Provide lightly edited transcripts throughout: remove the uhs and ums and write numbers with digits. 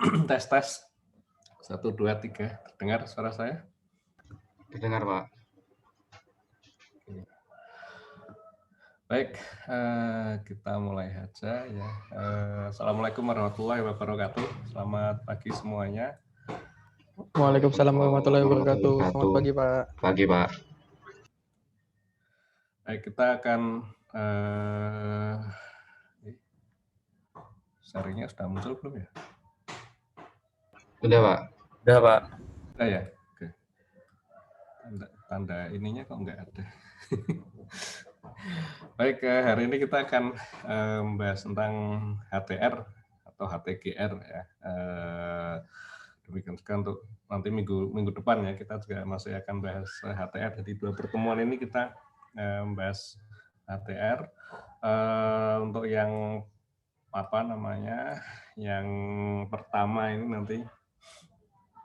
Tes tes. 1, 2, 3. Dengar suara saya? Terdengar, Pak. Baik, kita mulai saja ya. Assalamualaikum warahmatullahi wabarakatuh. Selamat pagi semuanya. Waalaikumsalam warahmatullahi wabarakatuh. Selamat pagi, Pak. Pagi, Pak. Baik, kita akan sharingnya sudah muncul belum ya? Udah, Pak. Udah, Pak. Udah ya? Oke. Tanda ininya kok nggak ada. Baik, hari ini kita akan membahas tentang HTR atau HTGR ya. Demikian juga untuk nanti minggu depan ya, kita juga masih akan bahas HTR. Jadi 2 pertemuan ini kita membahas HTR. Untuk yang yang pertama ini nanti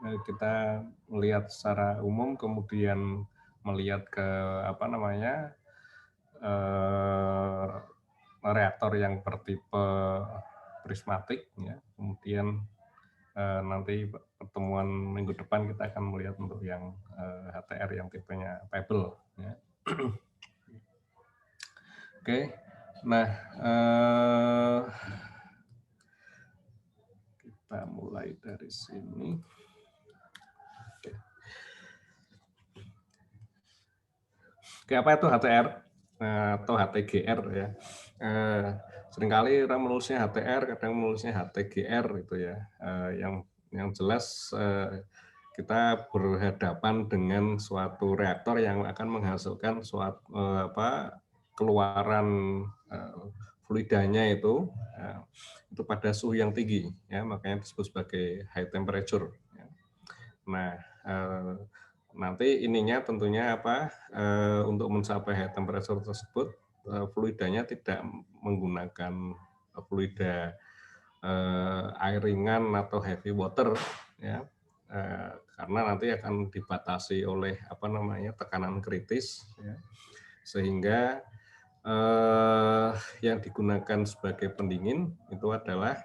kita melihat secara umum, kemudian melihat ke reaktor yang bertipe prismatik ya. Kemudian nanti pertemuan minggu depan kita akan melihat untuk yang HTR yang tipenya pebble ya. Oke. Nah, kita mulai dari sini. Oke, apa itu HTR atau HTGR ya? Seringkali orang menulisnya HTR, kadang menulisnya HTGR gitu ya. Yang jelas kita berhadapan dengan suatu reaktor yang akan menghasilkan suatu keluaran fluidanya itu pada suhu yang tinggi ya, makanya disebut sebagai high temperature ya. Nah, nanti ininya tentunya untuk mencapai high temperature tersebut fluidanya tidak menggunakan fluida air ringan atau heavy water ya, karena nanti akan dibatasi oleh tekanan kritis ya, sehingga yang digunakan sebagai pendingin itu adalah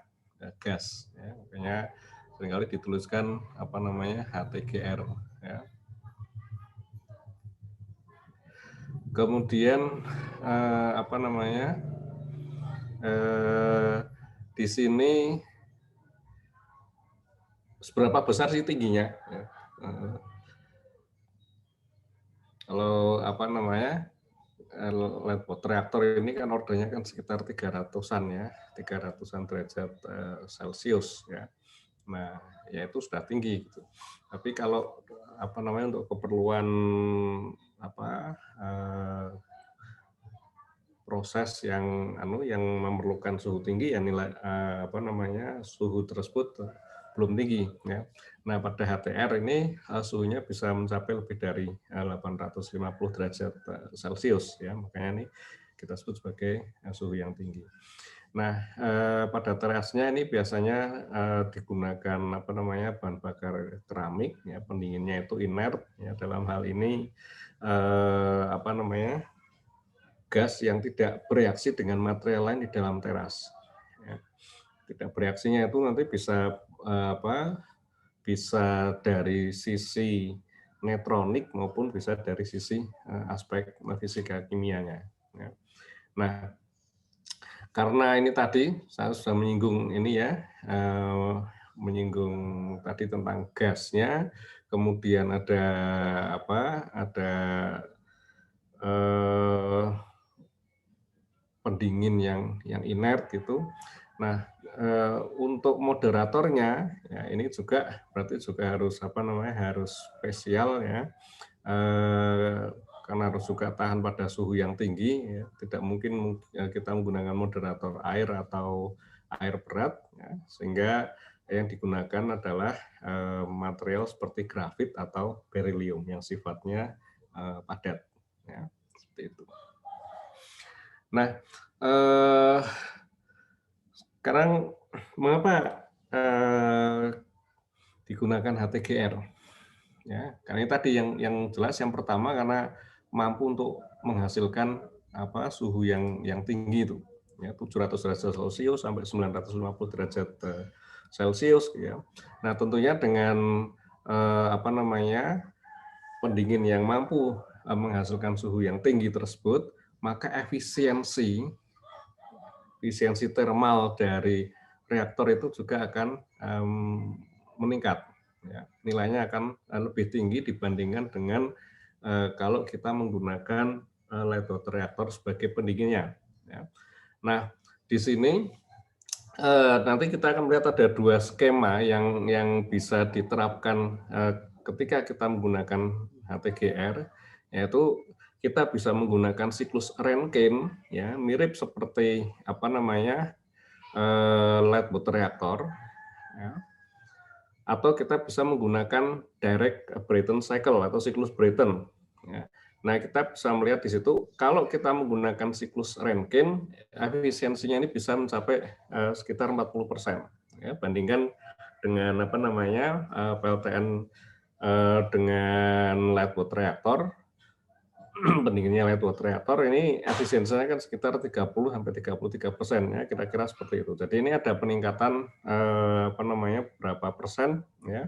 gas ya. Makanya seringkali dituliskan HTGR ya. Kemudian di sini seberapa besar sih tingginya ya. Kalau lead water reactor ini kan ordernya kan sekitar 300-an ya, 300-an derajat Celcius ya. Nah, ya itu sudah tinggi gitu. Tapi kalau untuk keperluan proses yang memerlukan suhu tinggi ya, nilai suhu tersebut belum tinggi ya. Nah, pada HTR ini suhunya bisa mencapai lebih dari 850 derajat Celcius ya, makanya ini kita sebut sebagai suhu yang tinggi. Nah, pada terasnya ini biasanya digunakan bahan bakar keramik ya, pendinginnya itu inert ya, dalam hal ini gas yang tidak bereaksi dengan material lain di dalam teras ya. Tidak bereaksinya itu nanti bisa bisa dari sisi neutronik maupun bisa dari sisi aspek fisika kimianya ya. Nah, karena ini tadi saya sudah menyinggung ini ya, menyinggung tadi tentang gasnya, kemudian ada pendingin yang inert gitu. Nah, untuk moderatornya ya ini juga berarti juga harus harus spesial ya. Karena harus juga tahan pada suhu yang tinggi ya. Tidak mungkin kita menggunakan moderator air atau air berat ya, sehingga yang digunakan adalah material seperti grafit atau beryllium yang sifatnya padat ya, seperti itu. Nah, sekarang mengapa digunakan HTGR? Ya, karena tadi yang jelas yang pertama karena mampu untuk menghasilkan suhu yang tinggi itu, ya 700 derajat Celcius sampai 950 derajat Celcius ya. Nah, tentunya dengan pendingin yang mampu menghasilkan suhu yang tinggi tersebut, maka efisiensi termal dari reaktor itu juga akan meningkat. Ya, nilainya akan lebih tinggi dibandingkan dengan kalau kita menggunakan light water reactor sebagai pendinginnya. Ya. Nah, di sini nanti kita akan melihat ada dua skema yang bisa diterapkan ketika kita menggunakan HTGR, yaitu kita bisa menggunakan siklus Rankine, ya mirip seperti light water reactor, ya. Atau kita bisa menggunakan direct Brayton cycle atau siklus Brayton. Ya. Nah, kita bisa melihat di situ kalau kita menggunakan siklus Rankine, efisiensinya ini bisa mencapai sekitar 40%. Ya, bandingkan dengan PLTN dengan light water reactor, pendinginnya light water reactor ini efisiensinya kan sekitar 30-33% ya, kira-kira seperti itu. Jadi ini ada peningkatan berapa persen ya.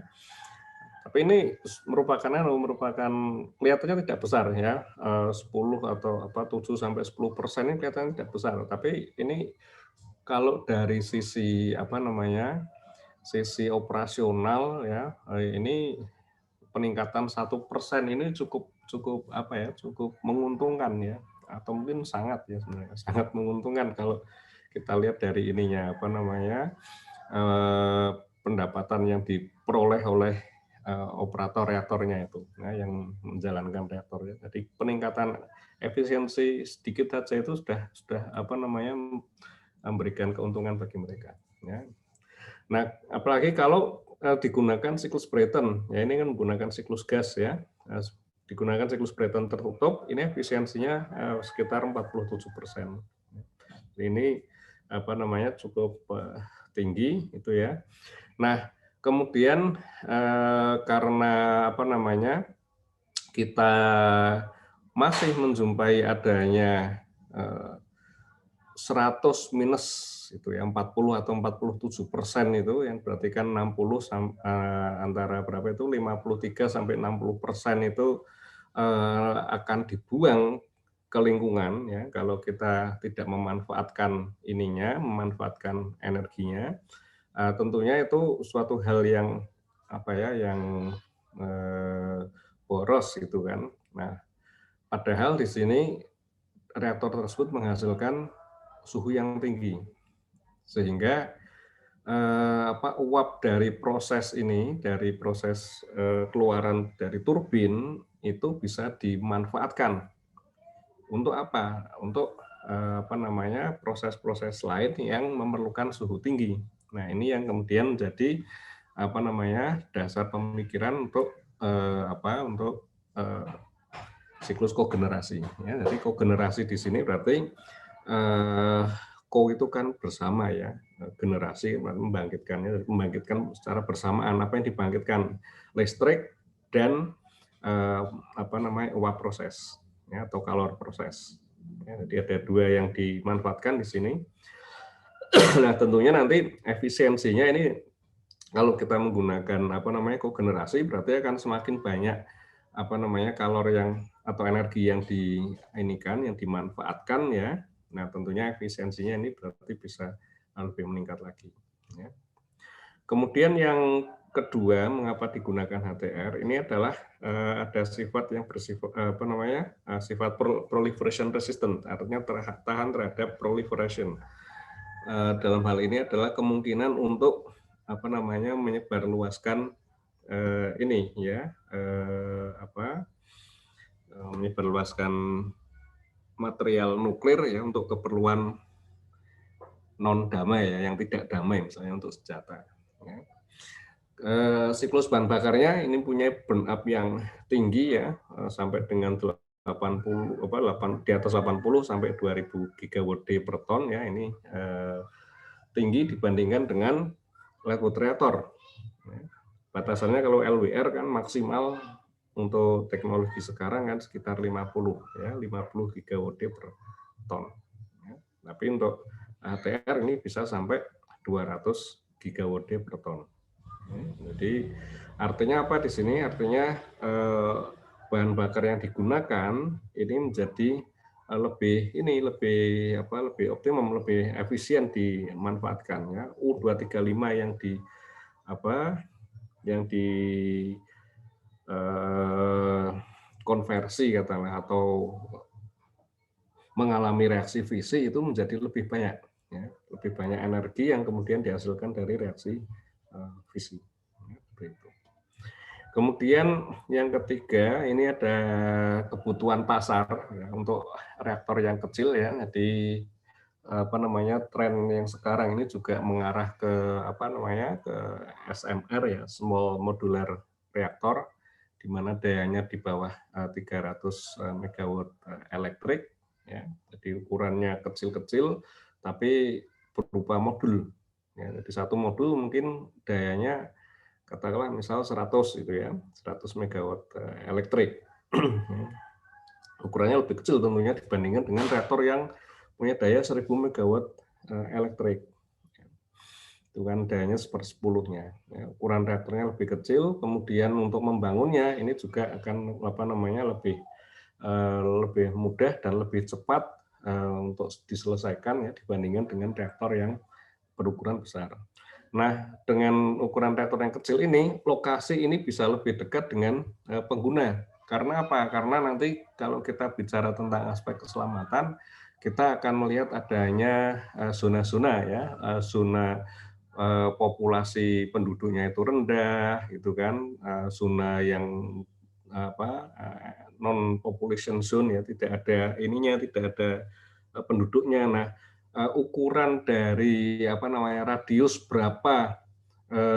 Tapi ini merupakan kelihatannya tidak besar ya, 10 atau 7 sampai 10% ini kelihatannya tidak besar. Tapi ini kalau dari sisi sisi operasional ya, ini peningkatan 1% ini cukup menguntungkan ya, atau mungkin sangat ya sebenarnya sangat menguntungkan kalau kita lihat dari ininya pendapatan yang diperoleh oleh operator reaktornya itu, ya, yang menjalankan reaktornya. Jadi peningkatan efisiensi sedikit saja itu sudah memberikan keuntungan bagi mereka. Ya. Nah, apalagi kalau digunakan siklus Brayton, ya ini kan menggunakan siklus gas ya. Digunakan siklus Brayton tertutup, ini efisiensinya sekitar 47%. Ini cukup tinggi itu ya. Nah, kemudian karena kita masih menjumpai adanya 100 minus itu ya 40 atau 47% itu yang berarti kan 60 antara berapa itu 53 sampai 60% itu akan dibuang ke lingkungan ya kalau kita tidak memanfaatkan memanfaatkan energinya. Tentunya itu suatu hal yang boros gitu kan. Nah, padahal di sini reaktor tersebut menghasilkan suhu yang tinggi, sehingga uap dari proses keluaran dari turbin itu bisa dimanfaatkan untuk apa? Untuk proses-proses lain yang memerlukan suhu tinggi. Nah, ini yang kemudian menjadi dasar pemikiran untuk siklus kogenerasi. Ya, jadi kogenerasi di sini berarti itu kan bersama ya, generasi membangkitkan secara bersamaan apa yang dibangkitkan listrik dan uap proses ya, atau kalor proses. Ya, jadi ada dua yang dimanfaatkan di sini. Nah, tentunya nanti efisiensinya ini kalau kita menggunakan kogenerasi berarti akan semakin banyak kalor atau energi yang yang dimanfaatkan ya. Nah, tentunya efisiensinya ini berarti bisa lebih meningkat lagi. Ya. Kemudian yang kedua, mengapa digunakan HTR? Ini adalah ada sifat yang bersifat sifat proliferation resistant, artinya tahan terhadap proliferation. Dalam hal ini adalah kemungkinan untuk menyebarluaskan menyebarluaskan material nuklir ya untuk keperluan non damai ya, yang tidak damai misalnya untuk senjata. Ya. Siklus bahan bakarnya ini punya burn up yang tinggi ya, sampai dengan 80 di atas 80 sampai 2000 gigawatt per ton ya, ini tinggi dibandingkan dengan light water reactor. Ya. Batasannya kalau LWR kan maksimal untuk teknologi sekarang kan sekitar 50 gigawatt per ton. Ya. Tapi untuk HTR ini bisa sampai 200 gigawatt per ton. Jadi artinya apa di sini? Artinya bahan bakar yang digunakan ini menjadi lebih optimum, lebih efisien dimanfaatkan ya. U235 yang di konversi katakanlah atau mengalami reaksi fisi itu menjadi lebih banyak ya, lebih banyak energi yang kemudian dihasilkan dari reaksi fisi. Itu. Kemudian yang ketiga ini ada kebutuhan pasar ya, untuk reaktor yang kecil ya. Jadi tren yang sekarang ini juga mengarah ke ke SMR ya, small modular reaktor, di mana dayanya di bawah 300 megawatt elektrik ya. Jadi ukurannya kecil-kecil tapi berupa modul ya. Jadi satu modul mungkin dayanya katakanlah misal 100 itu ya, 100 megawatt elektrik. Ukurannya lebih kecil tentunya dibandingkan dengan reaktor yang punya daya 1000 megawatt elektrik. Itu kan dayanya 1/10-nya. Ya, ukuran reaktornya lebih kecil, kemudian untuk membangunnya ini juga akan lebih mudah dan lebih cepat untuk diselesaikan ya dibandingkan dengan reaktor yang berukuran besar. Nah, dengan ukuran reaktor yang kecil ini, lokasi ini bisa lebih dekat dengan pengguna. Karena apa? Karena nanti kalau kita bicara tentang aspek keselamatan, kita akan melihat adanya zona-zona ya, zona populasi penduduknya itu rendah, gitu kan, zona yang non population zone ya, tidak ada penduduknya. Nah, ukuran dari radius berapa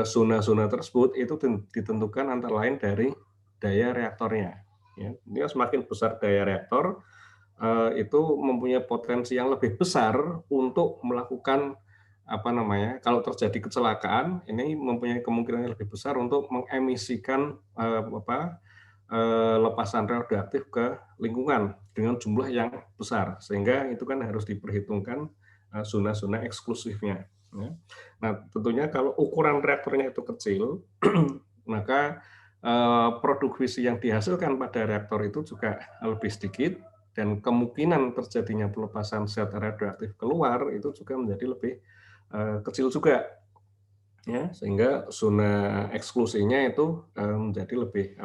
zona-zona tersebut itu ditentukan antara lain dari daya reaktornya. Ya, ini semakin besar daya reaktor itu mempunyai potensi yang lebih besar untuk melakukan kalau terjadi kecelakaan ini mempunyai kemungkinan yang lebih besar untuk mengemisikan lepasan radioaktif ke lingkungan dengan jumlah yang besar, sehingga itu kan harus diperhitungkan zona-zona eksklusifnya. Ya. Nah, tentunya kalau ukuran reaktornya itu kecil, maka produk fisi yang dihasilkan pada reaktor itu juga lebih sedikit, dan kemungkinan terjadinya pelepasan zat radioaktif keluar itu juga menjadi lebih kecil juga. Ya, sehingga zona eksklusinya itu menjadi lebih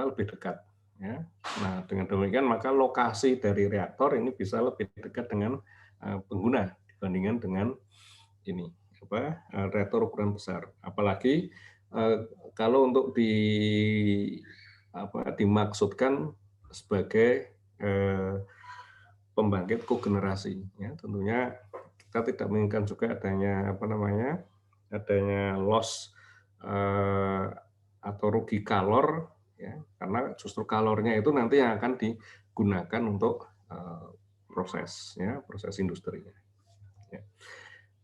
lebih dekat ya. Nah, dengan demikian maka lokasi dari reaktor ini bisa lebih dekat dengan pengguna dibandingkan dengan ini reaktor ukuran besar. Apalagi kalau untuk dimaksudkan sebagai pembangkit kogenerasi ya, tentunya kita tidak menginginkan juga adanya adanya loss atau rugi kalor ya, karena justru kalornya itu nanti yang akan digunakan untuk proses industri ya.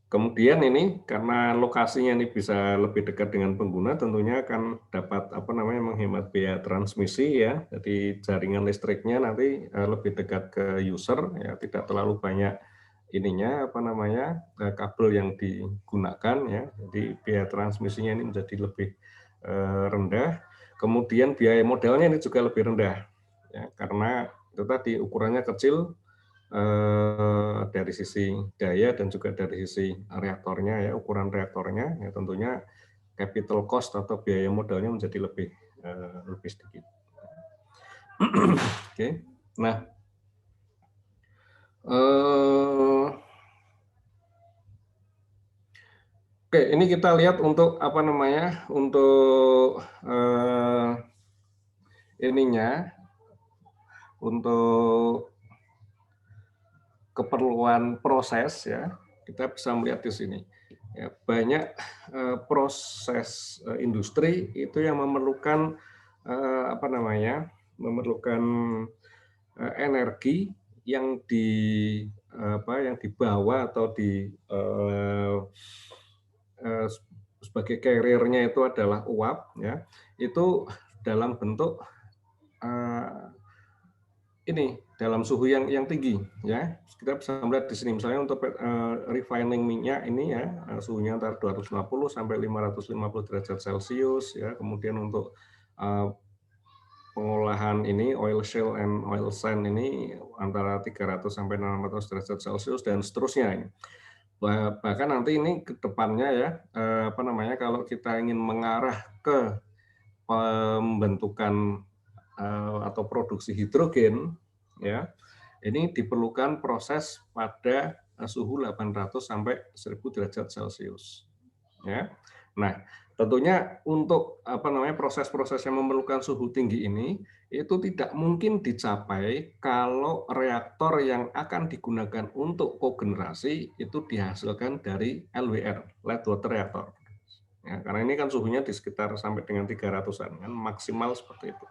Kemudian ini karena lokasinya ini bisa lebih dekat dengan pengguna, tentunya akan dapat menghemat biaya transmisi ya. Jadi jaringan listriknya nanti lebih dekat ke user ya, tidak terlalu banyak kabel yang digunakan ya. Jadi biaya transmisinya ini menjadi lebih rendah. Kemudian biaya modalnya ini juga lebih rendah ya, karena itu tadi ukurannya kecil. Dari sisi daya dan juga dari sisi reaktornya ya, ukuran reaktornya ya, tentunya capital cost atau biaya modalnya menjadi lebih sedikit. Oke. Nah, oke, ini kita lihat untuk untuk keperluan proses ya, kita bisa melihat di sini ya, banyak proses industri itu yang memerlukan energi yang dibawa atau sebagai carrier-nya itu adalah uap ya, itu dalam bentuk ini dalam suhu yang tinggi, ya. Kita bisa melihat di sini, misalnya untuk refining minyak ini ya, suhunya antara 250 sampai 550 derajat Celcius, ya. Kemudian untuk pengolahan ini oil shale and oil sand ini antara 300 sampai 600 derajat Celcius dan seterusnya. Bahkan nanti ini ke depannya ya, kalau kita ingin mengarah ke pembentukan atau produksi hidrogen, ya, ini diperlukan proses pada suhu 800 sampai 1000 derajat Celcius. Ya. Nah, tentunya untuk proses-proses yang memerlukan suhu tinggi ini itu tidak mungkin dicapai kalau reaktor yang akan digunakan untuk kogenerasi itu dihasilkan dari LWR, light water reactor. Ya, karena ini kan suhunya di sekitar sampai dengan 300-an, kan maksimal seperti itu.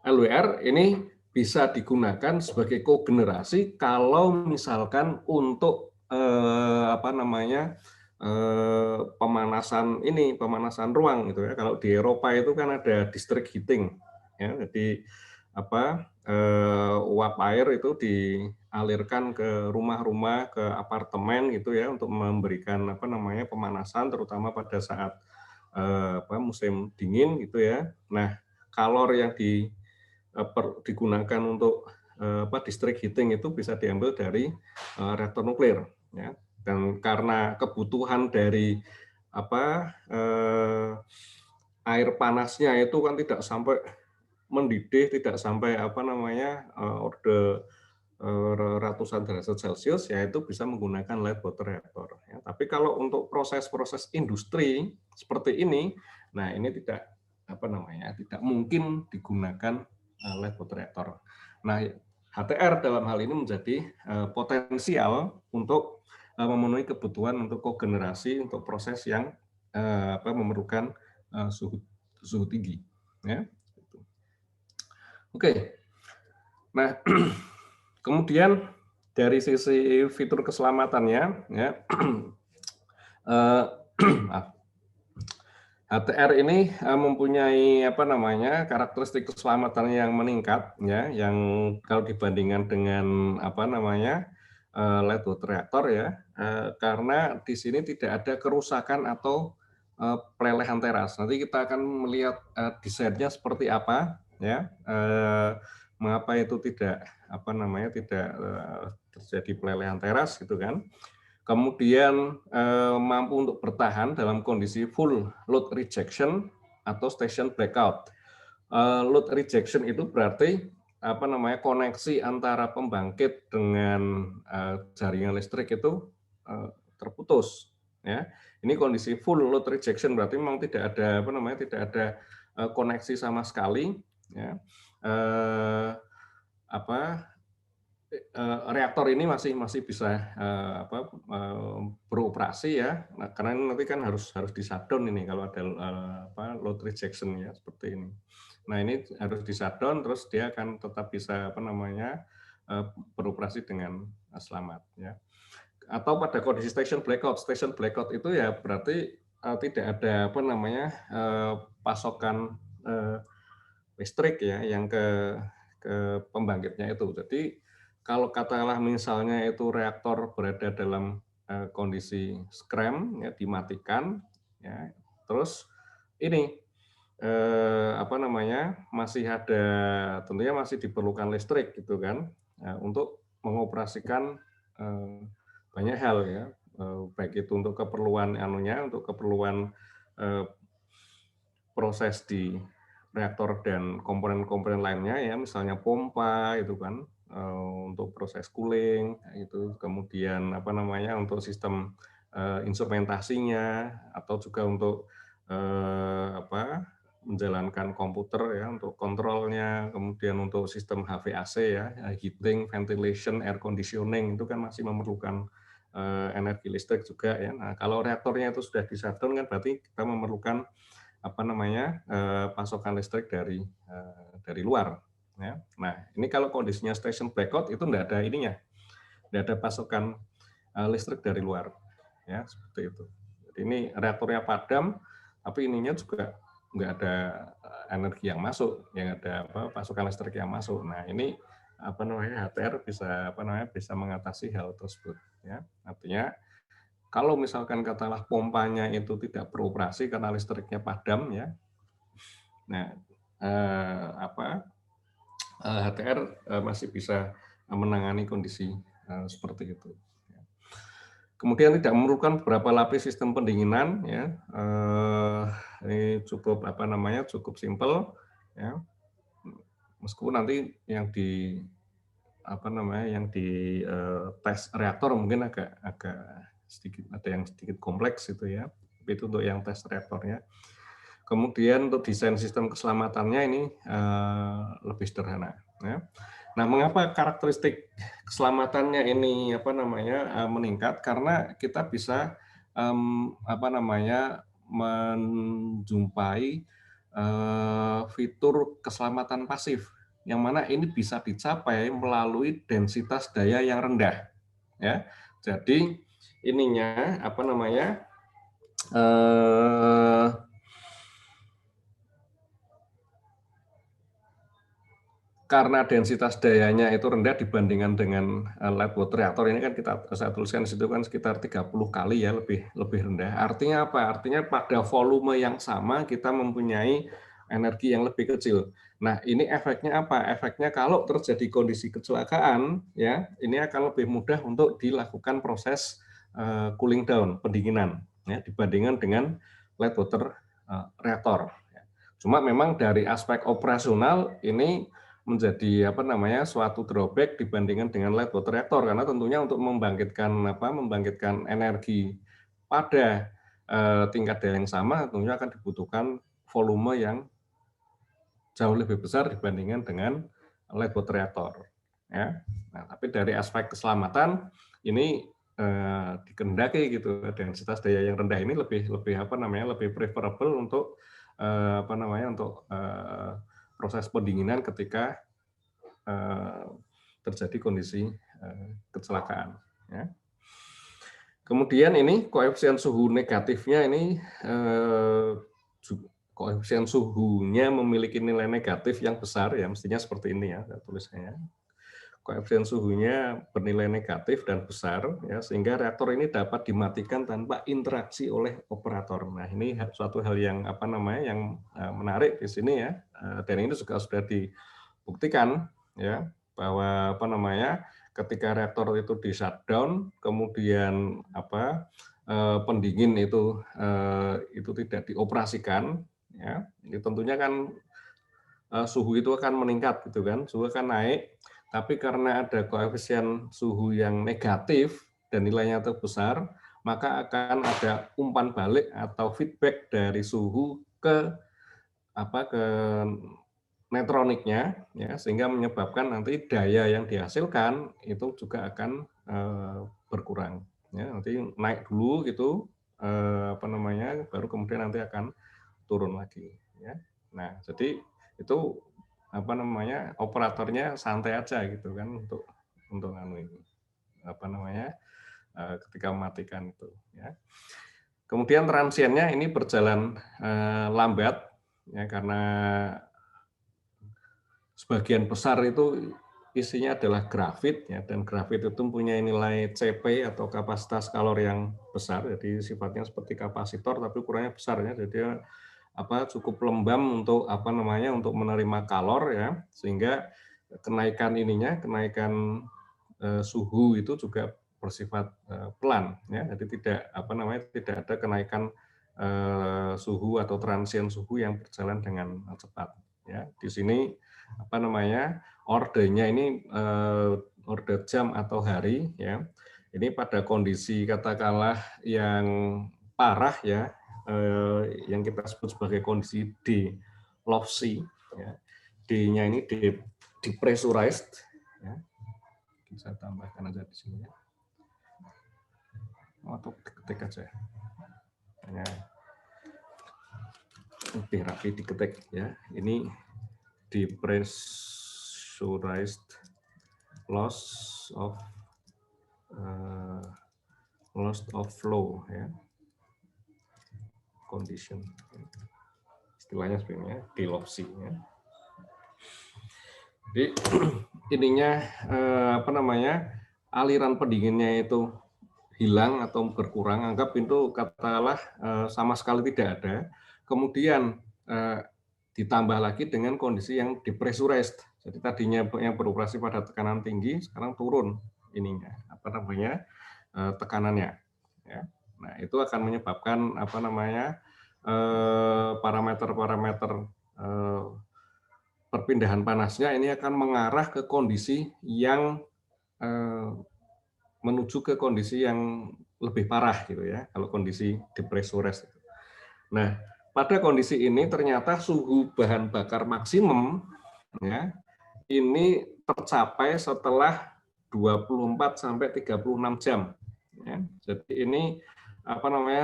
LWR ini bisa digunakan sebagai kogenerasi kalau misalkan untuk pemanasan ruang gitu ya. Kalau di Eropa itu kan ada district heating, ya. Jadi uap air itu dialirkan ke rumah-rumah, ke apartemen gitu ya, untuk memberikan pemanasan, terutama pada saat musim dingin gitu ya. Nah, kalor yang digunakan untuk district heating itu bisa diambil dari reaktor nuklir, ya. Dan karena kebutuhan dari air panasnya itu kan tidak sampai mendidih, tidak sampai orde ratusan derajat Celcius, ya itu bisa menggunakan light water reactor. Ya. Tapi kalau untuk proses-proses industri seperti ini, nah ini tidak tidak mungkin digunakan light water reactor. Nah, HTR dalam hal ini menjadi potensial untuk memenuhi kebutuhan untuk kogenerasi untuk proses yang memerlukan suhu tinggi. Ya. Oke. Nah, kemudian dari sisi fitur keselamatannya, ya, HTR ini mempunyai karakteristik keselamatan yang meningkat, ya, yang kalau dibandingkan dengan light water reactor ya, karena di sini tidak ada kerusakan atau pelelehan teras. Nanti kita akan melihat desainnya seperti apa, ya, mengapa itu tidak tidak terjadi pelelehan teras gitu kan. Kemudian mampu untuk bertahan dalam kondisi full load rejection atau station blackout. Load rejection itu berarti koneksi antara pembangkit dengan jaringan listrik itu terputus. Ya, ini kondisi full load rejection berarti memang tidak ada tidak ada koneksi sama sekali. Ya, reaktor ini masih bisa beroperasi ya. Nah, karena nanti kan harus di shutdown ini kalau ada load rejection ya seperti ini. Nah, ini harus di shutdown terus dia akan tetap bisa beroperasi dengan selamat ya. Atau pada kondisi station blackout. Station blackout itu ya berarti tidak ada pasokan listrik ya yang ke pembangkitnya itu. Jadi kalau katakanlah misalnya itu reaktor berada dalam kondisi scram, ya, dimatikan, ya, terus ini masih ada, tentunya masih diperlukan listrik gitu kan, untuk mengoperasikan banyak hal ya, baik itu untuk keperluan untuk keperluan proses di reaktor dan komponen-komponen lainnya ya, misalnya pompa itu kan, untuk proses cooling itu, kemudian untuk sistem instrumentasinya, atau juga untuk menjalankan komputer ya untuk kontrolnya, kemudian untuk sistem HVAC ya, heating, ventilation, air conditioning itu kan masih memerlukan energi listrik juga ya. Nah, kalau reaktornya itu sudah di shutdown kan berarti kita memerlukan pasokan listrik dari luar. Ya. Nah, ini kalau kondisinya station blackout itu tidak ada ininya, tidak ada pasokan listrik dari luar, ya seperti itu. Jadi ini reaktornya padam, tapi ininya juga nggak ada energi yang masuk, yang ada pasokan listrik yang masuk. Nah, ini HTR bisa mengatasi hal tersebut, ya. Artinya kalau misalkan katakanlah pompanya itu tidak beroperasi karena listriknya padam, ya. Nah, HTR masih bisa menangani kondisi seperti itu. Kemudian tidak memerlukan beberapa lapis sistem pendinginan, ya. Ini cukup cukup simpel, ya. Meskipun nanti yang di tes reaktor mungkin agak sedikit ada yang sedikit kompleks itu, ya. Tapi itu untuk yang tes reaktornya. Kemudian untuk desain sistem keselamatannya ini lebih sederhana, ya. Nah, mengapa karakteristik keselamatannya ini meningkat? Karena kita bisa menjumpai fitur keselamatan pasif, yang mana ini bisa dicapai melalui densitas daya yang rendah, ya. Jadi ininya karena densitas dayanya itu rendah dibandingkan dengan light water reactor, ini kan saya tuliskan di situ kan sekitar 30 kali, ya, lebih rendah. Artinya apa? Artinya pada volume yang sama kita mempunyai energi yang lebih kecil. Nah, ini efeknya apa? Efeknya kalau terjadi kondisi kecelakaan, ya, ini akan lebih mudah untuk dilakukan proses cooling down, pendinginan, ya, dibandingkan dengan light water reactor. Cuma memang dari aspek operasional ini menjadi suatu drawback dibandingkan dengan light water reactor, karena tentunya untuk membangkitkan energi pada tingkat daya yang sama tentunya akan dibutuhkan volume yang jauh lebih besar dibandingkan dengan light water reactor, ya. Nah, tapi dari aspek keselamatan ini dikehendaki gitu, densitas daya yang rendah ini lebih preferable untuk proses pendinginan ketika terjadi kondisi kecelakaan, ya. Kemudian ini koefisien suhu negatifnya ini koefisien suhunya memiliki nilai negatif yang besar, ya, mestinya seperti ini, ya, saya tulisnya. Koefisien suhunya bernilai negatif dan besar, ya, sehingga reaktor ini dapat dimatikan tanpa interaksi oleh operator. Nah, ini suatu hal yang yang menarik di sini, ya, dan ini juga sudah dibuktikan, ya, bahwa ketika reaktor itu di shutdown, kemudian pendingin itu tidak dioperasikan, ya, ini tentunya kan suhu itu akan meningkat, gitu kan, suhu akan naik. Tapi karena ada koefisien suhu yang negatif dan nilainya terbesar, maka akan ada umpan balik atau feedback dari suhu ke netroniknya, ya, sehingga menyebabkan nanti daya yang dihasilkan itu juga akan berkurang, ya. Nanti naik dulu gitu, baru kemudian nanti akan turun lagi, ya. Nah, jadi itu operatornya santai aja gitu kan untuk ketika mematikan itu, ya. Kemudian transiennya ini berjalan lambat, ya, karena sebagian besar itu isinya adalah grafit, ya, dan grafit itu mempunyai nilai CP atau kapasitas kalor yang besar, jadi sifatnya seperti kapasitor tapi ukurannya besar, ya. Jadi cukup lembam untuk untuk menerima kalor, ya, sehingga kenaikan suhu itu juga bersifat pelan, ya. Jadi tidak ada kenaikan suhu atau transien suhu yang berjalan dengan cepat, ya. Di sini ordernya ini order jam atau hari, ya. Ini pada kondisi katakanlah yang parah, ya, yang kita sebut sebagai kondisi D-LOC, ya. D-nya ini depressurized, ya. Saya tambahkan aja di sini, ya. Atau ketik aja, hanya lebih rapi diketik, ya. Ini depressurized loss of flow, ya, condition. istilahnya sebenarnya dilopsi. Ya. Jadi ininya aliran pendinginnya itu hilang atau berkurang, anggap itu katakanlah sama sekali tidak ada. Kemudian ditambah lagi dengan kondisi yang depressurized. Jadi tadinya yang beroperasi pada tekanan tinggi, sekarang turun ininya tekanannya. Ya. Nah itu akan menyebabkan parameter-parameter perpindahan panasnya ini akan mengarah ke kondisi yang menuju ke kondisi yang lebih parah gitu ya, kalau kondisi depressurized. Nah, pada kondisi ini ternyata suhu bahan bakar maksimum ya, ini tercapai setelah 24 sampai 36 jam. Ya. Jadi ini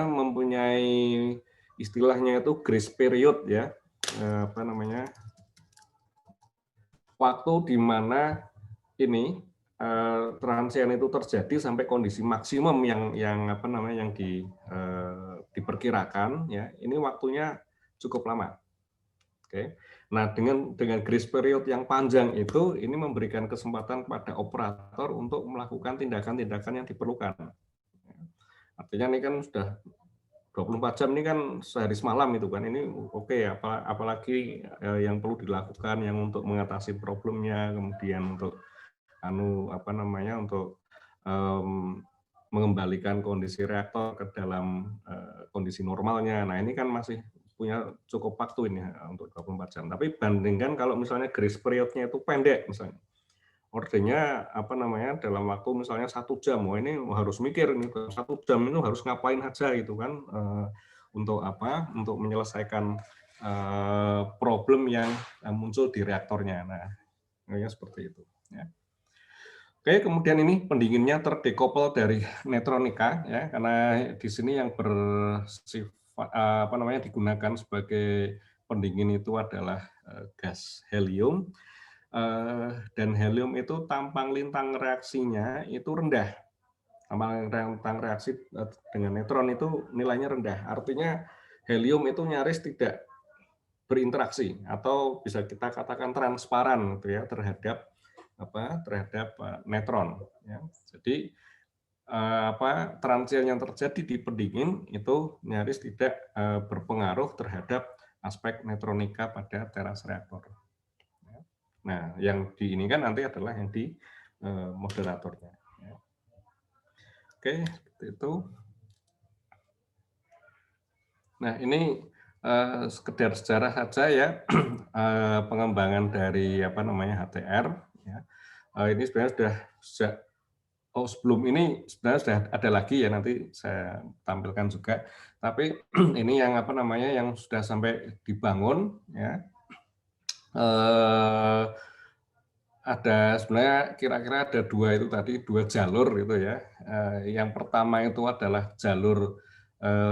mempunyai istilahnya itu grace period ya, waktu di mana ini transien itu terjadi sampai kondisi maksimum yang diperkirakan ya, ini waktunya cukup lama. Oke. Nah, dengan grace period yang panjang itu ini memberikan kesempatan kepada operator untuk melakukan tindakan-tindakan yang diperlukan. Artinya ini kan sudah 24 jam ini kan sehari semalam itu kan, ini oke ya, apalagi yang perlu dilakukan yang untuk mengatasi problemnya, kemudian untuk mengembalikan kondisi reaktor ke dalam kondisi normalnya. Nah, ini kan masih punya cukup waktu ini untuk 24 jam. Tapi bandingkan kalau misalnya grace period-nya itu pendek misalnya. Ordernya dalam waktu misalnya 1 jam. Wah, ini harus mikir nih 1 jam itu harus ngapain aja gitu kan, untuk menyelesaikan problem yang muncul di reaktornya. Nah, ya seperti itu ya. Oke, kemudian ini pendinginnya terdekouple dari netronika ya, karena di sini yang bersifat digunakan sebagai pendingin itu adalah gas helium, dan helium itu tampang lintang reaksinya itu rendah. Tampang lintang reaksi dengan neutron itu nilainya rendah. Artinya helium itu nyaris tidak berinteraksi atau bisa kita katakan transparan gitu ya terhadap neutron ya. Jadi transien yang terjadi di pendingin itu nyaris tidak berpengaruh terhadap aspek neutronika pada teras reaktor. Nah, yang di ini kan nanti adalah yang di moderatornya. Oke, seperti itu. Nah, ini sekedar sejarah saja ya, pengembangan dari HTR. Ya. Ini sebenarnya sudah sejak sebelum ini sebenarnya sudah ada lagi ya, nanti saya tampilkan juga. Tapi ini yang yang sudah sampai dibangun ya. Ada sebenarnya kira-kira ada dua jalur itu ya. Yang pertama itu adalah jalur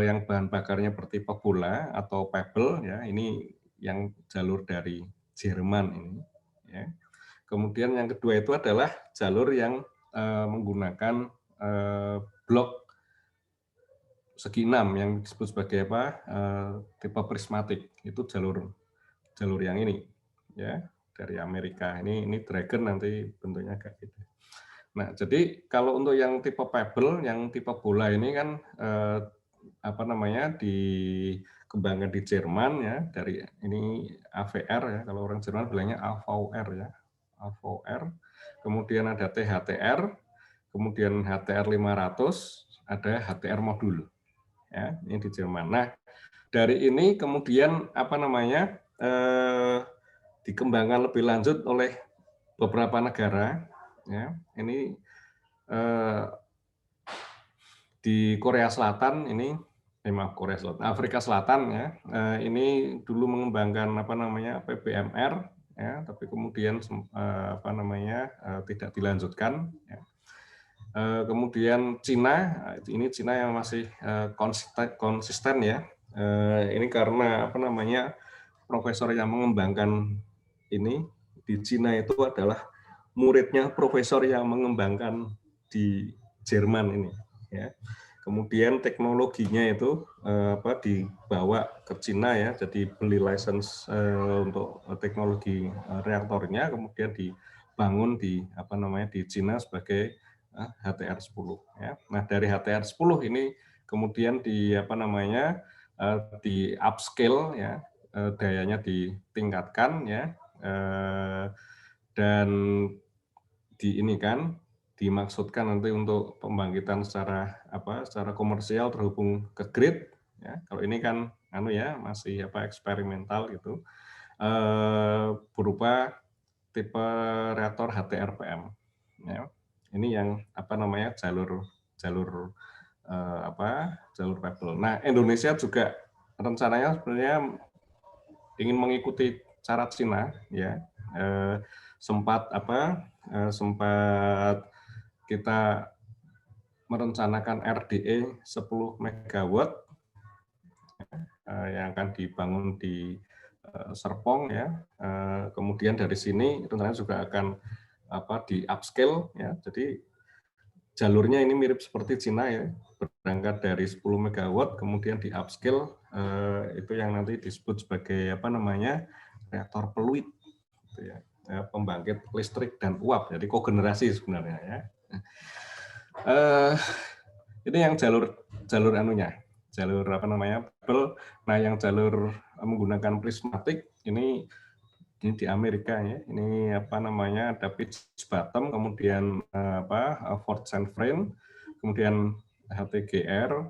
yang bahan bakarnya bertipe bola atau pebble ya. Ini yang jalur dari Jerman ini ya. Kemudian yang kedua itu adalah jalur yang menggunakan blok segi 6 yang disebut sebagai tipe prismatik. Itu jalur yang ini ya, dari Amerika. Ini Dragon nanti bentuknya kayak gitu. Nah, jadi kalau untuk yang tipe pebble, yang tipe bola ini kan dikembangkan di Jerman ya, dari ini AVR ya, kalau orang Jerman bilangnya AVR ya, AVR. Kemudian ada THTR, kemudian HTR 500, ada HTR modul. Ya, ini di Jerman. Nah, dari ini kemudian dikembangkan lebih lanjut oleh beberapa negara. Ya, ini di Korea Selatan ini, Afrika Selatan ya, ini dulu mengembangkan PBMR ya, tapi kemudian tidak dilanjutkan. Ya. Kemudian Cina, ini Cina yang masih konsisten ya. Ini karena profesor yang mengembangkan ini di Cina itu adalah muridnya profesor yang mengembangkan di Jerman ini. Ya. kemudian teknologinya itu dibawa ke Cina ya, jadi beli license untuk teknologi reaktornya, kemudian dibangun di di Cina sebagai HTR-10 ya. Nah, dari HTR-10 ini kemudian di di upscale ya, dayanya ditingkatkan ya, dan dimaksudkan nanti untuk pembangkitan secara komersial terhubung ke grid ya. Kalau ini kan masih eksperimental gitu, berupa tipe reaktor HTRPM ya. Ini yang jalur Pebble. Nah, Indonesia juga rencananya sebenarnya ingin mengikuti cara Cina ya. Sempat kita merencanakan RDE 10 MW yang akan dibangun di Serpong ya. Kemudian dari sini rencananya juga akan di upscale ya. Jadi jalurnya ini mirip seperti Cina ya. Berangkat dari 10 MW kemudian di upscale itu yang nanti disebut sebagai reaktor peluit gitu ya. Pembangkit listrik dan uap, jadi kogenerasi sebenarnya ya. Ini yang jalur Pebble. Nah, yang jalur menggunakan prismatik ini di Amerika ya. Ini ada pitch bottom, kemudian Fort St. Vrain, kemudian HTGR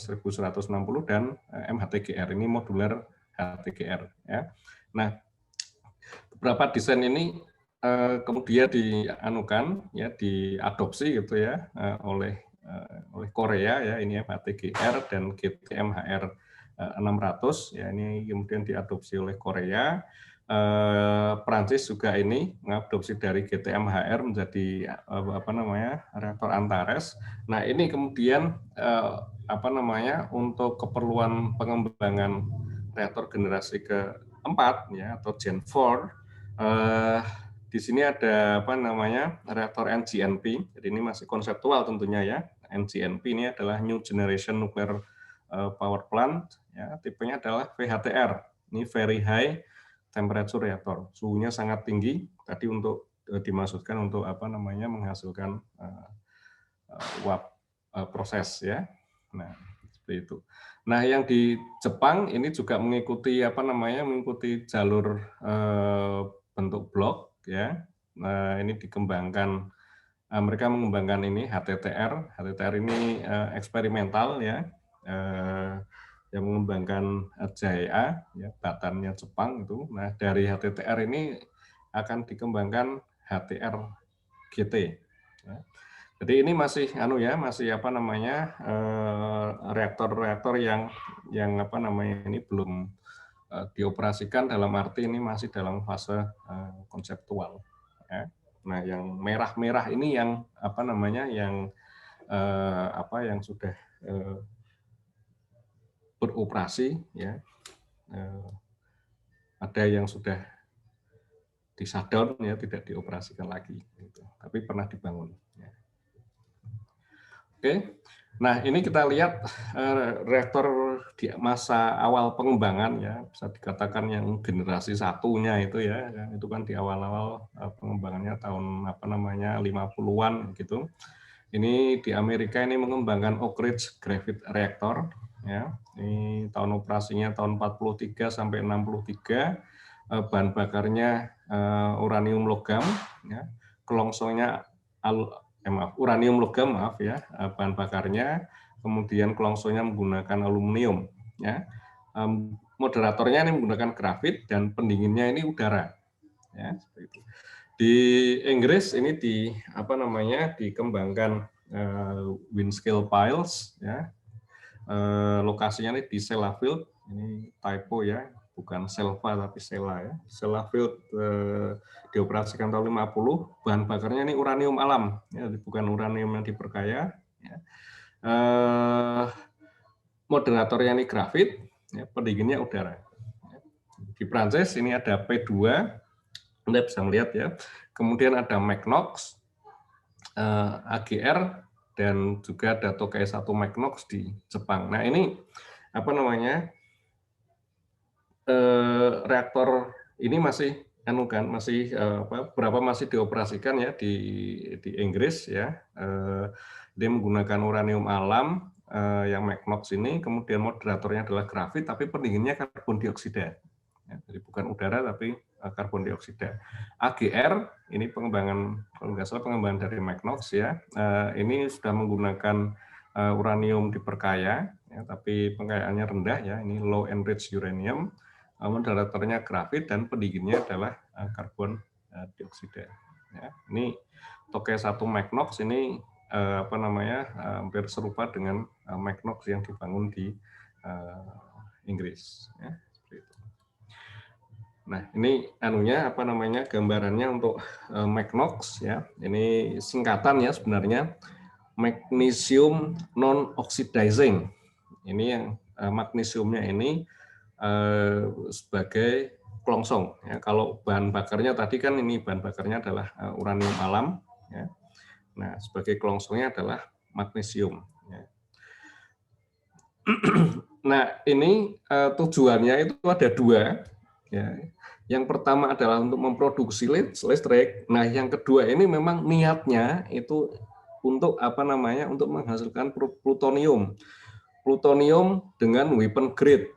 1160 dan MHTGR, ini modular HTGR ya. Nah, beberapa desain ini kemudian diadopsi gitu ya oleh Korea ya, ini HTGR dan GTMHR 600 ya, ini kemudian diadopsi oleh Korea. Prancis juga ini mengadopsi dari GTMHR menjadi reaktor Antares. Nah, ini kemudian untuk keperluan pengembangan reaktor generasi keempat ya, atau Gen 4, di sini ada reaktor NGNP. Jadi ini masih konseptual tentunya ya. NGNP ini adalah New Generation Nuclear Power Plant ya, tipenya adalah VHTR. Ini Very High Temperature Reactor. Suhunya sangat tinggi tadi untuk dimaksudkan untuk menghasilkan uap proses ya. Nah, seperti itu. Nah, yang di Jepang ini juga mengikuti mengikuti jalur bentuk blok ya. Nah, ini dikembangkan, mereka mengembangkan ini HTTR. HTTR ini eksperimental ya, yang mengembangkan JA ya, batannya Jepang itu. Nah, dari HTTR ini akan dikembangkan HTR GT ya. Jadi ini masih reaktor-reaktor yang ini belum dioperasikan, dalam arti ini masih dalam fase konseptual ya. Nah, yang merah-merah ini yang yang sudah beroperasi ya. Ada yang sudah di shutdown ya, tidak dioperasikan lagi gitu. Tapi pernah dibangun ya. Oke. Nah, ini kita lihat reaktor di masa awal pengembangan ya, bisa dikatakan yang generasi satunya itu ya, itu kan di awal-awal pengembangannya tahun 50-an gitu. Ini di Amerika ini mengembangkan Oak Ridge Graphite Reactor ya. Ini tahun operasinya tahun 43 sampai 63. Bahan bakarnya uranium logam ya. Kelongsongnya uranium logam ya, bahan bakarnya, kemudian kelongsongnya menggunakan aluminium ya. Moderatornya ini menggunakan grafit dan pendinginnya ini udara ya, seperti itu. Di Inggris ini dikembangkan Windscale Piles ya. Lokasinya ini di Sellafield, ini typo ya, bukan Selva tapi Sella ya. Sellafield dioperasikan tahun 50, bahan bakarnya ini uranium alam ya, bukan uranium yang diperkaya ya. Moderatornya ini grafit ya, pendinginnya udara. Di Prancis ini ada P2, Anda bisa melihat ya. Kemudian ada Magnox, AGR dan juga ada Tokai 1 Magnox di Jepang. Nah ini apa namanya reaktor ini masih masih berapa masih dioperasikan ya di Inggris ya. Dia menggunakan uranium alam yang Magnox ini, kemudian moderatornya adalah grafit, tapi pendinginnya karbon dioksida. Ya, jadi bukan udara tapi karbon dioksida. AGR ini pengembangan, kalau nggak salah pengembangan dari Magnox ya. Ini sudah menggunakan uranium diperkaya, ya, tapi pengkayaannya rendah ya. Ini low enriched uranium. Moderatornya grafit dan pendinginnya adalah karbon dioksida. Ya, ini Tokai 1 Magnox ini apa namanya hampir serupa dengan Magnox yang dibangun di Inggris. Ya, seperti itu. Nah ini anunya apa namanya gambarannya untuk Magnox ya. Ini singkatan ya sebenarnya magnesium non oxidizing. Ini yang magnesiumnya ini sebagai kelongsong. Ya, kalau bahan bakarnya tadi kan ini bahan bakarnya adalah uranium alam. Ya. Nah, sebagai kelongsongnya adalah magnesium. Ya. Nah, ini tujuannya itu ada dua. Ya. Yang pertama adalah untuk memproduksi listrik. Nah, yang kedua ini memang niatnya itu untuk apa namanya? Untuk menghasilkan plutonium. Plutonium dengan weapon grade.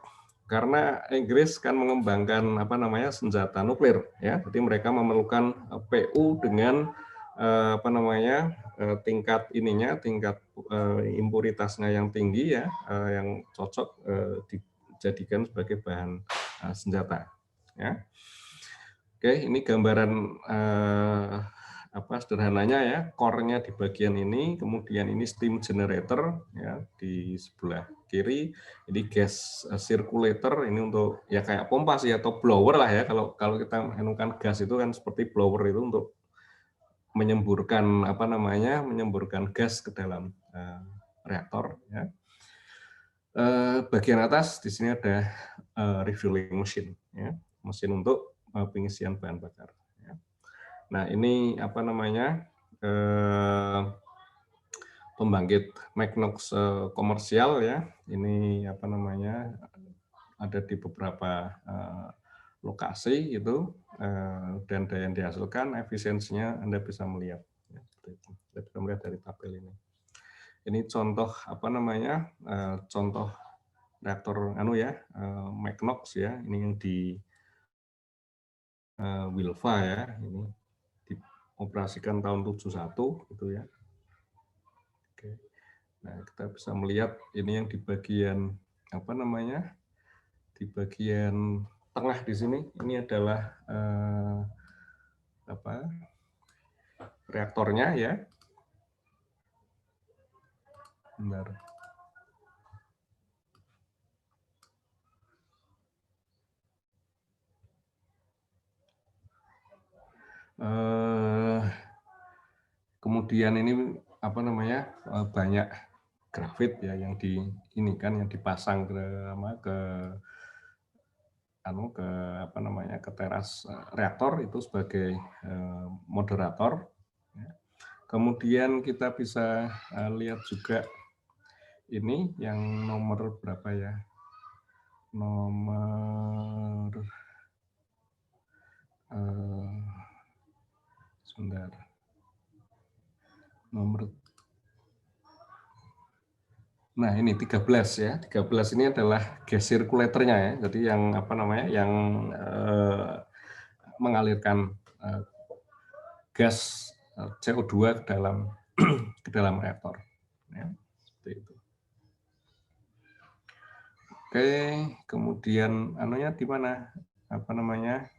Karena Inggris kan mengembangkan apa namanya senjata nuklir ya, jadi mereka memerlukan PU dengan apa namanya tingkat impuritasnya yang tinggi ya, yang cocok dijadikan sebagai bahan senjata ya. Oke, ini gambaran apa sederhananya ya, core-nya di bagian ini, kemudian ini steam generator ya di sebelah kiri, ini gas circulator ini untuk ya kayak pompa sih atau blower lah ya, kalau kita menemukan gas itu kan seperti blower itu untuk menyemburkan apa namanya menyemburkan gas ke dalam reaktor ya. Bagian atas di sini ada refueling machine ya, mesin untuk pengisian bahan bakar. Nah ini apa namanya pembangkit Magnox komersial ya. Ini apa namanya ada di beberapa lokasi itu dan daya yang dihasilkan efisiensinya Anda bisa melihat. Ya, Anda bisa melihat dari tabel ini. Ini contoh apa namanya contoh reaktor Magnox ya. Ini yang di Wilfa ya. Ini dioperasikan tahun 71 gitu ya. Oke. Nah, kita bisa melihat ini yang di bagian apa namanya? Di bagian tengah di sini ini adalah apa? Reaktornya ya. Bentar. Kemudian ini apa namanya? Banyak grafit ya yang yang dipasang ke teras reaktor itu sebagai moderator. Kemudian kita bisa lihat juga ini yang nomor berapa ya? Nomor sebentar. Nah, ini 13 ya. 13 ini adalah gas circulator-nya ya. Jadi yang apa namanya? Yang mengalirkan gas CO2 ke dalam ke dalam reaktor. Ya, seperti itu. Oke, kemudian anunya di mana? Apa namanya?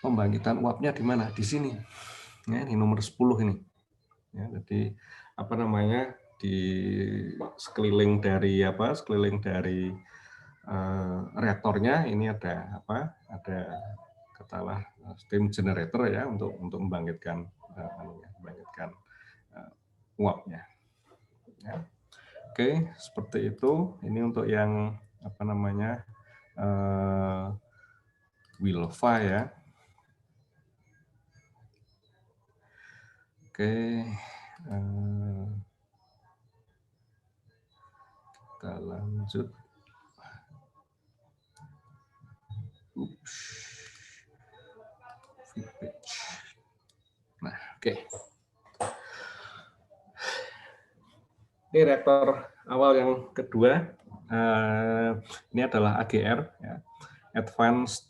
Pembangkitan uapnya di mana? Di sini. Ya, ini nomor 10 ini. Ya, jadi apa namanya? Di sekeliling dari reaktornya ini ada apa? Ada katakanlah steam generator ya untuk membangkitkan uapnya. Ya. Oke, seperti itu. Ini untuk yang apa namanya Wilfa ya. Oke, kita lanjut. Nah, oke. Ini reaktor awal yang kedua. Ini adalah AGR, ya, Advanced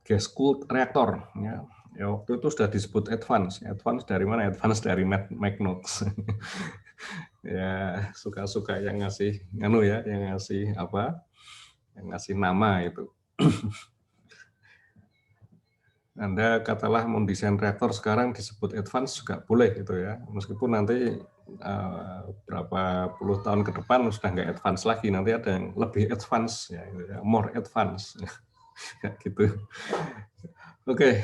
Gas Cooled Reactor. Ya. Waktu itu sudah disebut advance. Advance dari mana? Advance dari Magnox. Ya, suka-suka yang ngasih, yang ngasih apa? Yang ngasih nama itu. Anda katalah mendesain reaktor sekarang disebut advance juga boleh gitu ya. Meskipun nanti berapa puluh tahun ke depan sudah nggak advance lagi, nanti ada yang lebih advance ya, more advance ya, gitu. Oke,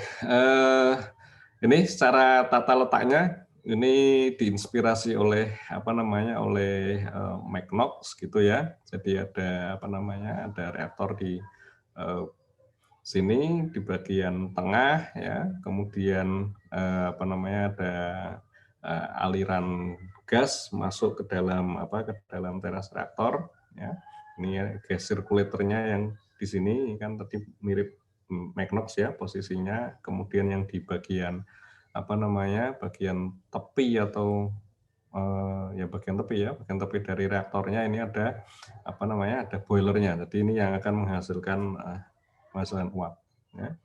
ini secara tata letaknya ini diinspirasi oleh oleh Magnox gitu ya. Jadi ada ada reaktor di sini di bagian tengah ya, kemudian ada aliran gas masuk ke dalam teras reaktor ya. Ini ya gas sirkulatornya yang di sini kan tadi mirip Magnox ya posisinya, kemudian yang di bagian bagian tepi atau bagian tepi dari reaktornya ini ada ada boilernya. Jadi ini yang akan menghasilkan uap. Ya.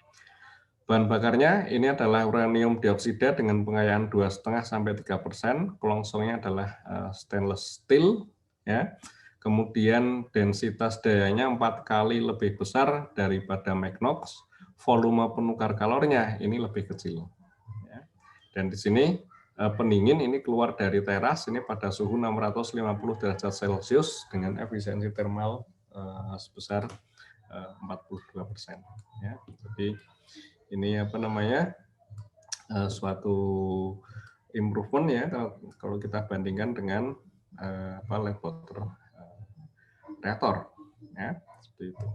Bahan bakarnya ini adalah uranium dioksida dengan pengayaan 2,5 sampai 3%. Pelongsongnya adalah stainless steel. Ya. Kemudian densitas dayanya 4 kali lebih besar daripada Magnox. Volume penukar kalornya ini lebih kecil. Ya. Dan di sini pendingin ini keluar dari teras ini pada suhu 650 derajat Celcius dengan efisiensi termal sebesar 42%. Ya. Jadi ini suatu improvement ya kalau kita bandingkan dengan lab water reaktor ya, seperti itu.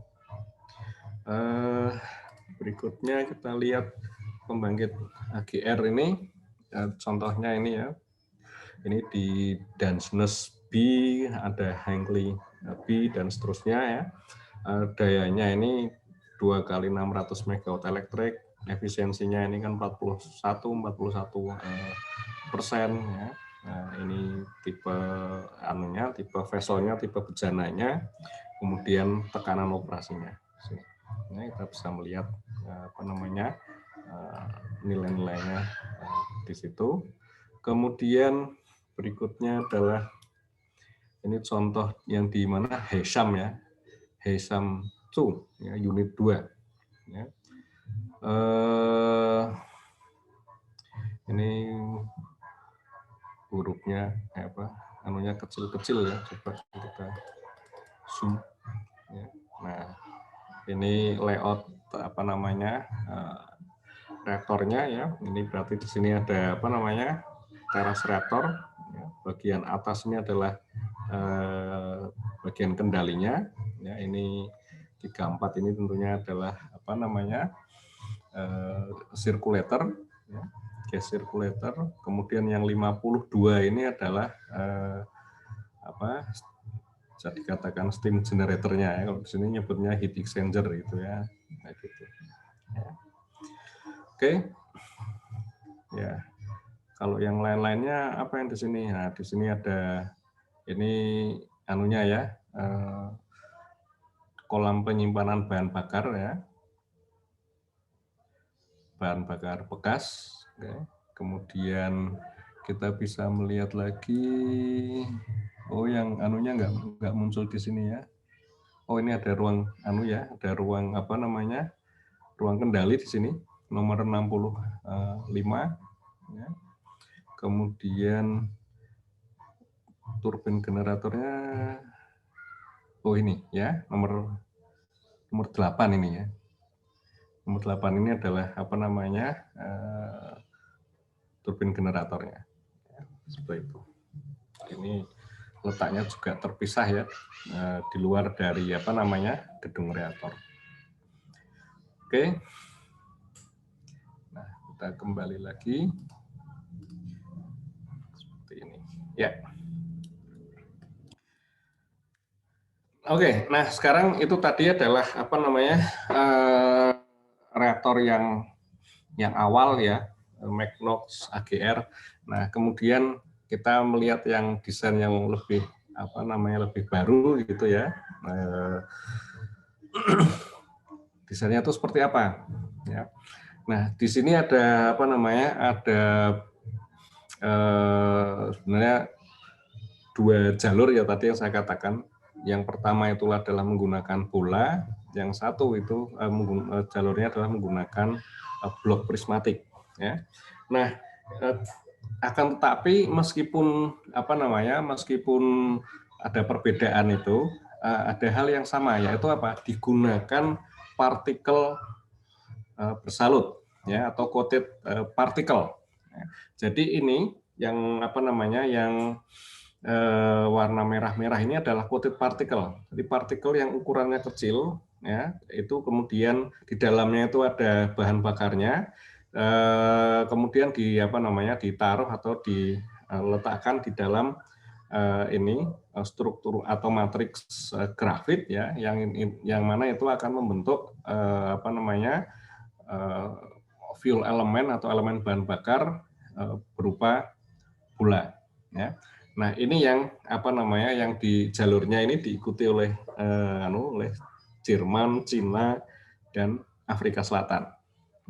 Berikutnya kita lihat pembangkit AGR ini contohnya ini ya. Ini di Dansnes B, ada Hinkley B dan seterusnya ya. Dayanya ini 2 kali 600 megawatt elektrik, efisiensinya ini kan 41% ya. Nah, ini tipe tipe vesselnya, tipe bejananya, kemudian tekanan operasinya. Nah, kita bisa melihat nilai-nilainya di situ. Kemudian berikutnya adalah ini contoh yang di mana Hesham ya, Hesham 2 ya, unit 2 ya. Ini hurufnya kecil-kecil ya, coba kita zoom ya. Nah, ini layout reaktornya ya. Ini berarti di sini ada teras reaktor ya. Bagian atas ini adalah bagian kendalinya ya. Ini 34 ini tentunya adalah circulator ya, gas circulator. Kemudian yang 52 ini adalah bisa dikatakan steam generatornya ya. Kalau di sini nyebutnya heat exchanger gitu ya. Nah, gitu. Ya. Oke. Ya. Kalau yang lain-lainnya apa yang di sini? Nah, di sini ada ini kolam penyimpanan bahan bakar ya. Bahan bakar bekas. Oke. Kemudian kita bisa melihat lagi, yang nggak muncul di sini ya. Ini ada ruang ada ruang ruang kendali di sini nomor 65 ya. Kemudian turbin generatornya ini ya, nomor 8 ini ya. Nomor 8 ini adalah turbin generatornya. Ya, seperti itu. Ini letaknya juga terpisah ya, di luar dari gedung reaktor. Oke. Nah, kita kembali lagi. Ya. Oke, nah sekarang itu tadi adalah apa namanya reaktor yang awal ya, Magnox AGR. Nah kemudian kita melihat yang desain yang lebih apa namanya lebih baru gitu ya. Desainnya itu seperti apa? Ya. Nah di sini ada apa namanya ada sebenarnya dua jalur ya tadi yang saya katakan. Yang pertama itu adalah menggunakan bola, yang satu itu jalurnya adalah menggunakan blok prismatik. Ya. Nah, akan tetapi meskipun apa namanya, meskipun ada perbedaan itu, ada hal yang sama yaitu apa? Digunakan partikel bersalut, ya atau coated partikel. Jadi ini yang apa namanya, yang warna merah-merah ini adalah coated particle. Jadi partikel yang ukurannya kecil, ya, itu kemudian di dalamnya itu ada bahan bakarnya, kemudian di apa namanya ditaruh atau diletakkan di dalam ini struktur atau matriks grafit, ya, yang mana itu akan membentuk apa namanya fuel elemen atau elemen bahan bakar berupa bola, ya. Nah, ini yang apa namanya yang di jalurnya ini diikuti oleh oleh Jerman, Cina, dan Afrika Selatan.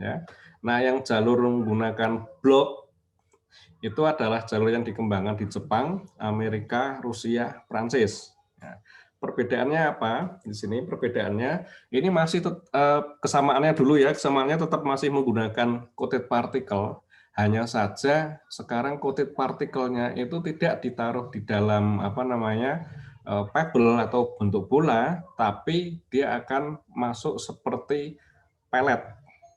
Ya. Nah, yang jalur menggunakan blok itu adalah jalur yang dikembangkan di Jepang, Amerika, Rusia, Prancis. Ya. Perbedaannya apa? Di sini perbedaannya ini masih kesamaannya dulu ya, kesamaannya tetap masih menggunakan coated particle. Hanya saja sekarang coated partikelnya itu tidak ditaruh di dalam apa namanya pebble atau bentuk bola, tapi dia akan masuk seperti pellet,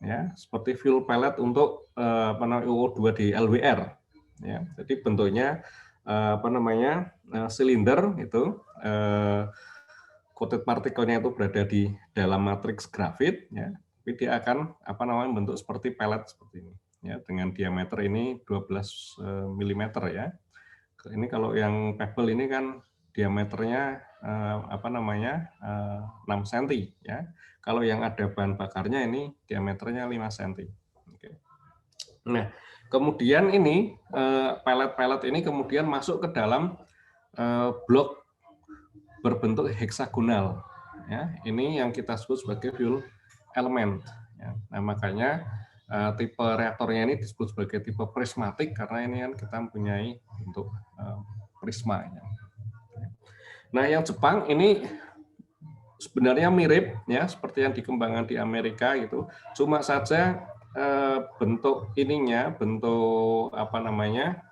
ya, seperti fuel pellet untuk apa namanya UO2 di LWR. Ya, jadi bentuknya apa namanya silinder itu, coated partikelnya itu berada di dalam matriks grafit, ya, tapi dia akan apa namanya bentuk seperti pellet seperti ini. Ya, dengan diameter ini 12 mm ya. Ini kalau yang pebble ini kan diameternya apa namanya 6 cm ya. Kalau yang ada bahan bakarnya ini diameternya 5 cm. Oke. Nah, kemudian ini pellet-pellet ini kemudian masuk ke dalam blok berbentuk heksagonal. Ya, ini yang kita sebut sebagai fuel element. Ya. Nah, makanya tipe reaktornya ini disebut sebagai tipe prismatik karena ini kan kita mempunyai bentuk prisma. Ya. Nah, yang Jepang ini sebenarnya mirip ya seperti yang dikembangkan di Amerika gitu. Cuma saja bentuk ininya, bentuk apa namanya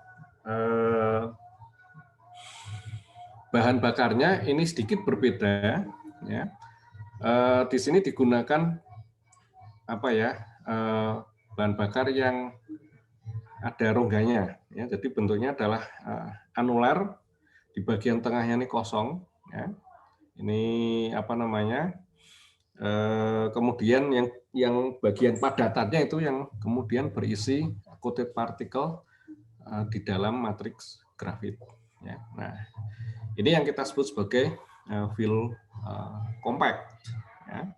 bahan bakarnya ini sedikit berbeda. Ya. Di sini digunakan apa ya bahan bakar yang ada rongganya, ya. Jadi bentuknya adalah anular, di bagian tengahnya ini kosong, ya. Ini apa namanya? Kemudian yang bagian padatannya itu yang kemudian berisi coated particle di dalam matriks grafit. Ya. Nah, ini yang kita sebut sebagai fuel compact. Ya.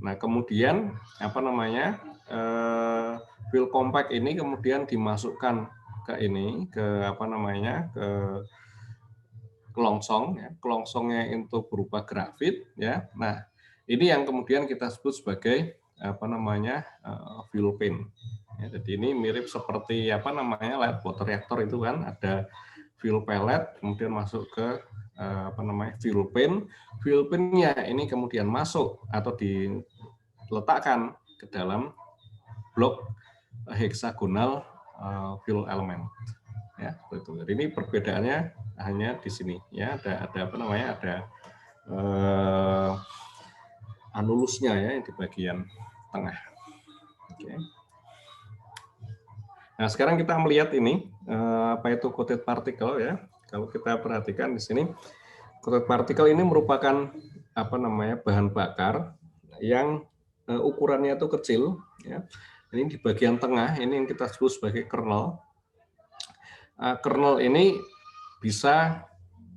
Nah, kemudian apa namanya fuel compact ini kemudian dimasukkan ke ini, ke apa namanya ke kelongsong. Ya. Kelongsongnya itu berupa grafit. Ya. Nah, ini yang kemudian kita sebut sebagai apa namanya fuel pan. Ya, jadi ini mirip seperti apa namanya light water reactor itu kan ada fuel pellet kemudian masuk ke apa namanya fuel pan. Fuel pan-nya ini kemudian masuk atau diletakkan ke dalam blok heksagonal fuel element. Ya, itu. Jadi ini perbedaannya hanya di sini ya ada apa namanya ada anulusnya ya di bagian tengah. Oke. Nah, sekarang kita melihat ini apa itu coated particle ya. Kalau kita perhatikan di sini coated particle ini merupakan apa namanya bahan bakar yang ukurannya itu kecil ya. Ini di bagian tengah ini yang kita sebut sebagai kernel. Kernel ini bisa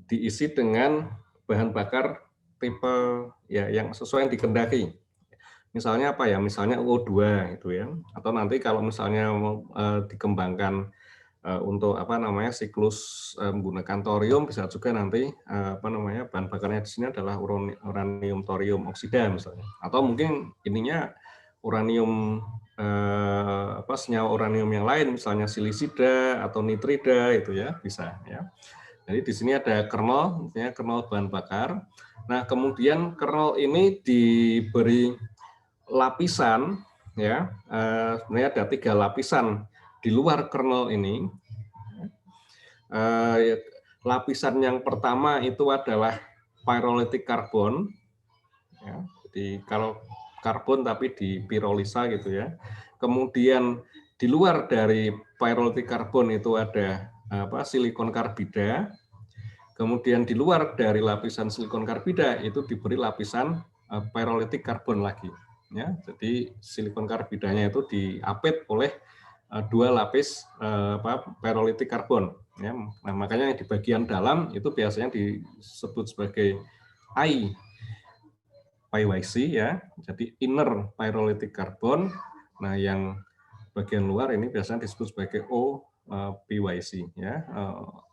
diisi dengan bahan bakar tipe ya yang sesuai yang dikehendaki. Misalnya apa ya? Misalnya O2 gitu ya. Atau nanti kalau misalnya dikembangkan untuk apa namanya siklus menggunakan thorium, bisa juga nanti apa namanya bahan bakarnya di sini adalah uranium thorium oksida misalnya. Atau mungkin ininya uranium senyawa uranium yang lain, misalnya silisida atau nitrida itu ya bisa ya. Jadi di sini ada kernel, misalnya kernel bahan bakar. Nah kemudian kernel ini diberi lapisan ya, sebenarnya ada 3 lapisan di luar kernel ini. Lapisan yang pertama itu adalah pyrolytic carbon. Ya, jadi kalau karbon tapi di pirolisa gitu ya. Kemudian di luar dari pyrolytic carbon itu ada silikon karbida. Kemudian di luar dari lapisan silikon karbida itu diberi lapisan pyrolytic carbon lagi. Ya, jadi silikon karbidanya itu diapit oleh 2 lapis pyrolytic carbon. Ya, nah, makanya di bagian dalam itu biasanya disebut sebagai IPYC ya. Jadi inner pyrolytic carbon. Nah, yang bagian luar ini biasanya disebut sebagai OPYC ya,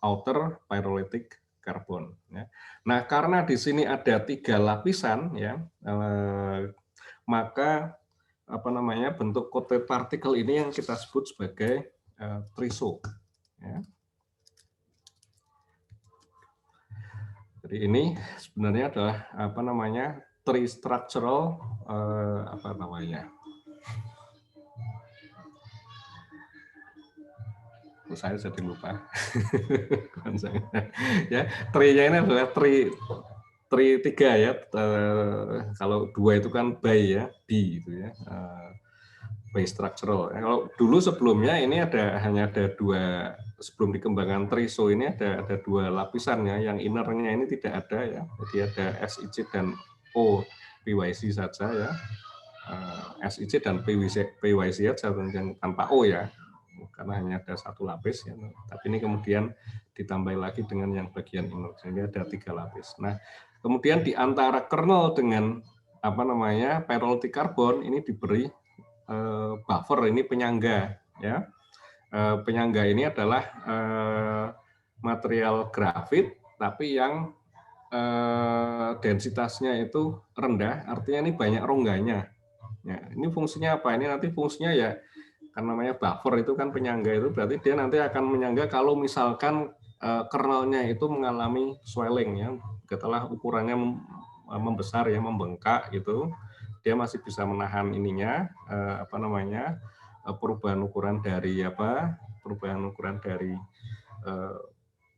outer pyrolytic carbon ya. Nah, karena di sini ada 3 lapisan ya, maka apa namanya bentuk coated particle ini yang kita sebut sebagai triso ya. Jadi ini sebenarnya adalah apa namanya tristructural apa namanya, saya jadi lupa. Ya, tri-nya ini adalah tri 3 ya. Kalau 2 itu kan bi ya, bi itu ya. Bistructural. Kalau dulu sebelumnya ini hanya ada 2, sebelum dikembangkan triso ini ada 2 lapisan ya, yang innernya ini tidak ada ya. Jadi ada SiC dan OPYC saja ya. SiC dan PYC saja yang tanpa O ya, karena hanya ada 1 lapis ya. Tapi ini kemudian ditambah lagi dengan yang bagian inner, sehingga ada 3 lapis. Nah, kemudian di antara kernel dengan apa namanya pyrolytic carbon ini diberi buffer, ini penyangga ya. Penyangga ini adalah material grafit tapi yang densitasnya itu rendah, artinya ini banyak rongganya. Ya, ini fungsinya apa? Ini nanti fungsinya ya, kan namanya buffer itu kan penyangga, itu berarti dia nanti akan menyangga kalau misalkan kernelnya itu mengalami swelling ya, setelah ukurannya membesar ya, membengkak gitu, dia masih bisa menahan ininya apa namanya perubahan ukuran dari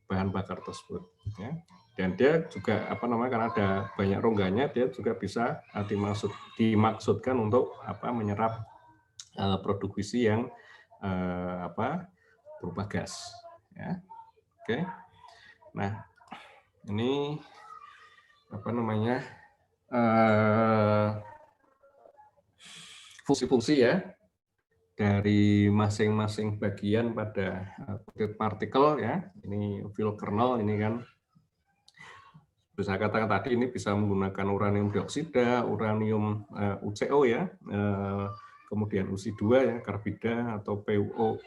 bahan bakar tersebut ya. Dan dia juga apa namanya, karena ada banyak rongganya, dia juga bisa dimaksudkan untuk menyerap produk besi yang berupa gas ya. Oke. Nah, ini apa namanya fungsi-fungsi ya dari masing-masing bagian pada coated particle ya. Ini fuel kernel ini kan, bisa katakan tadi ini bisa menggunakan uranium dioksida, uranium UCO ya, kemudian UC2 ya, karbida, atau PuOX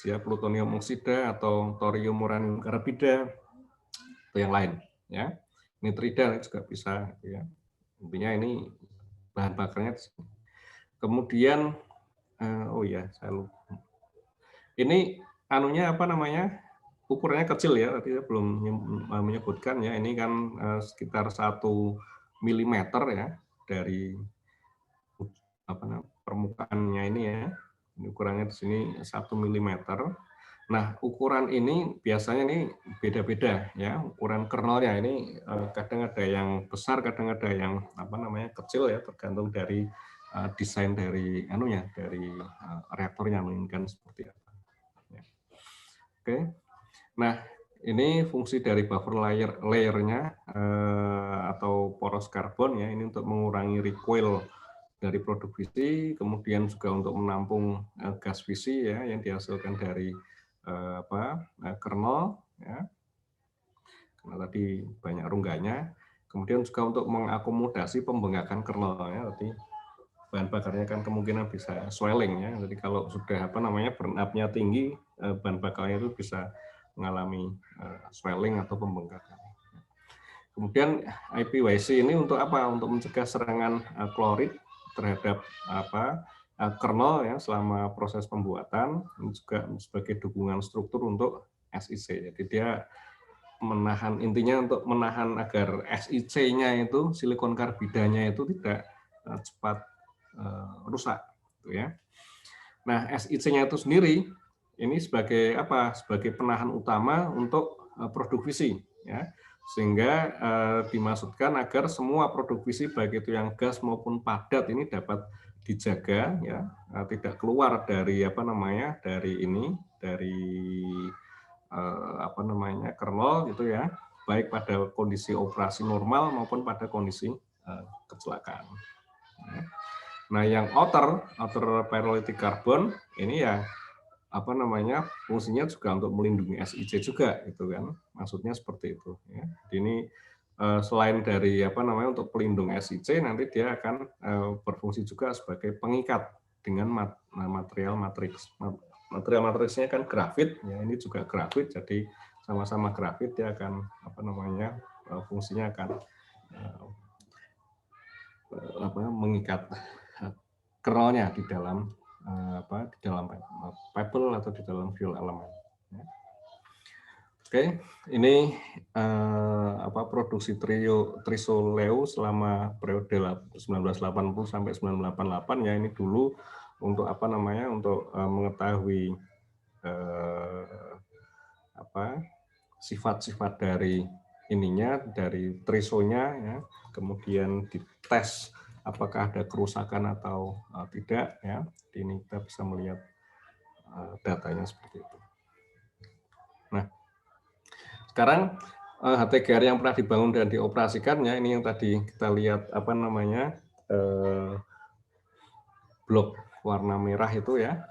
ya, plutonium oksida, atau thorium uranium karbida, atau yang lain ya. Nitrida juga bisa ya. Intinya ini bahan bakarnya. Kemudian oh ya, saya lupa. Ini anunya apa namanya? Ukurannya kecil ya, tadi saya belum menyebutkan ya. Ini kan sekitar 1 mm ya dari permukaannya ini ya. Ini ukurannya di sini 1 mm. Nah, ukuran ini biasanya ini beda-beda ya, ukuran kernelnya ini kadang ada yang besar, kadang ada yang kecil ya, tergantung dari desain dari dari reaktornya menginginkan seperti apa. Ya. Oke. Nah, ini fungsi dari buffer layernya atau poros karbon ya, ini untuk mengurangi recoil dari produk fisi, kemudian juga untuk menampung gas fisi ya yang dihasilkan dari kernel, ya, karena tadi banyak rungganya. Kemudian juga untuk mengakomodasi pembengkakan kernel, ya, tadi bahan bakarnya kan kemungkinan bisa swelling, ya. Jadi kalau sudah burn up-nya tinggi, bahan bakarnya itu bisa mengalami swelling atau pembengkakan. Kemudian IPYC ini untuk apa? Untuk mencegah serangan klorid terhadap kernel, ya, selama proses pembuatan, ini juga sebagai dukungan struktur untuk SiC. Jadi dia menahan, intinya untuk menahan agar SiC-nya itu, silikon karbidanya itu tidak cepat rusak, gitu ya. Nah, SiC-nya itu sendiri ini sebagai apa? Sebagai penahan utama untuk produk visi, ya. Sehingga dimaksudkan agar semua produk visi baik itu yang gas maupun padat ini dapat dijaga, ya, tidak keluar dari kernel gitu ya, baik pada kondisi operasi normal maupun pada kondisi kecelakaan. Nah, yang outer pyrolytic carbon ini ya fungsinya juga untuk melindungi SiC juga, gitu kan, maksudnya seperti itu, ya. Jadi ini selain dari untuk pelindung SiC, nanti dia akan berfungsi juga sebagai pengikat dengan material matriks. Material matriksnya kan grafit, ya, ini juga grafit, jadi sama-sama grafit, dia akan fungsinya akan mengikat kernelnya di dalam pebble atau di dalam fuel element. Oke, ini produksi Trisoleo selama periode 1980 sampai 1988, ya. Ini dulu untuk untuk mengetahui sifat-sifat dari ininya, dari trisonya, ya. Kemudian dites apakah ada kerusakan atau tidak, ya. Ini kita bisa melihat datanya seperti itu. Nah, sekarang HTGR yang pernah dibangun dan dioperasikan, ya, ini yang tadi kita lihat blok warna merah itu, ya.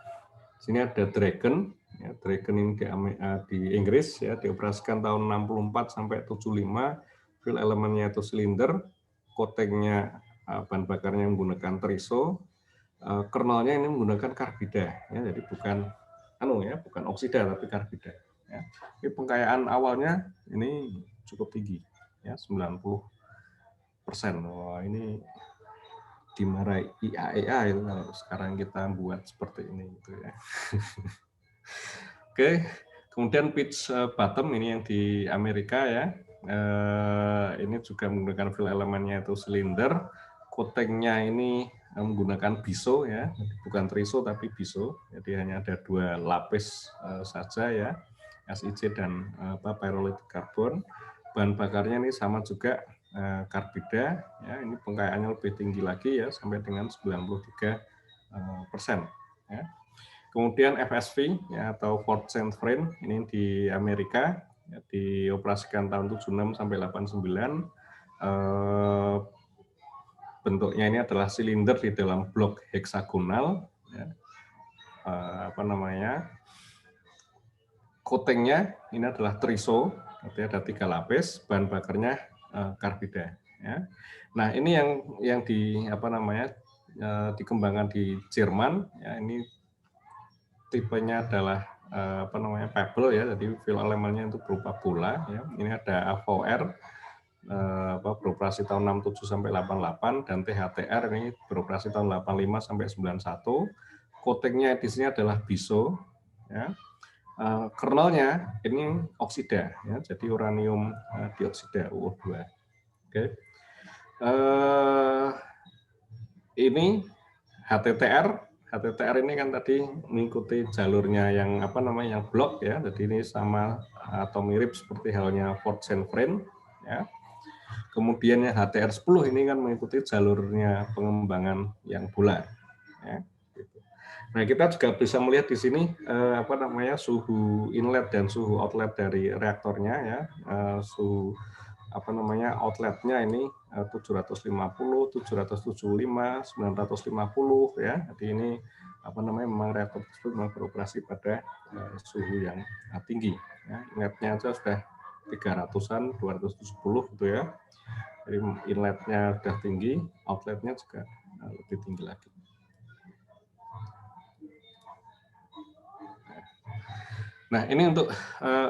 Sini ada Dragon, ya. Dragon ini di Inggris, ya, dioperasikan tahun 64 sampai 75. Fuel elemennya itu silinder, coatingnya bahan bakarnya menggunakan triso, kernelnya ini menggunakan karbida, ya, jadi bukan bukan oksida tapi karbida, ya. Ini pengkayaan awalnya ini cukup tinggi, ya, 90%. Wah, ini dimarahi IAEA itu kalau sekarang kita buat seperti ini, gitu ya. Oke, kemudian pitch bottom ini yang di Amerika, ya. Ini juga menggunakan fuel elemennya itu silinder, coatingnya ini menggunakan biso, ya, bukan triso tapi biso, jadi hanya ada 2 lapis saja, ya, SiC dan pyrolytic carbon. Bahan bakarnya ini sama juga karbida, ya, ini pengkayaannya lebih tinggi lagi, ya, sampai dengan 93%, ya. Kemudian FSV, ya, atau Fort St. Vrain, ini di Amerika, ya, dioperasikan tahun 76 sampai 89. Bentuknya ini adalah silinder di dalam blok heksagonal, ya. Coatingnya ini adalah triso, artinya ada 3 lapis, bahan bakarnya karbida, ya. Nah, ini yang dikembangkan di Jerman, ya, ini tipenya adalah pebble, ya, jadi fuel elemennya itu berupa bola, ya. Ini ada AVR beroperasi tahun 67 sampai 88, dan THTR ini beroperasi tahun 85 sampai 91. Coatingnya di sini adalah biso, ya. Kernelnya ini oksida, ya, jadi uranium dioksida UO2. Oke. Ini HTTR. HTTR ini kan tadi mengikuti jalurnya yang yang blok, ya. Jadi ini sama atau mirip seperti halnya Fort St. Vrain, ya. Kemudian yang HTR10 ini kan mengikuti jalurnya pengembangan yang bola, ya. Nah, kita juga bisa melihat di sini suhu inlet dan suhu outlet dari reaktornya, ya. Suhu outletnya ini 750, 775, 950, ya. Jadi ini memang reaktor tersebut memang beroperasi pada suhu yang tinggi. Ya, inletnya aja sudah 300-an, 270 gitu ya. Jadi inletnya sudah tinggi, outletnya juga lebih tinggi lagi. Nah, ini untuk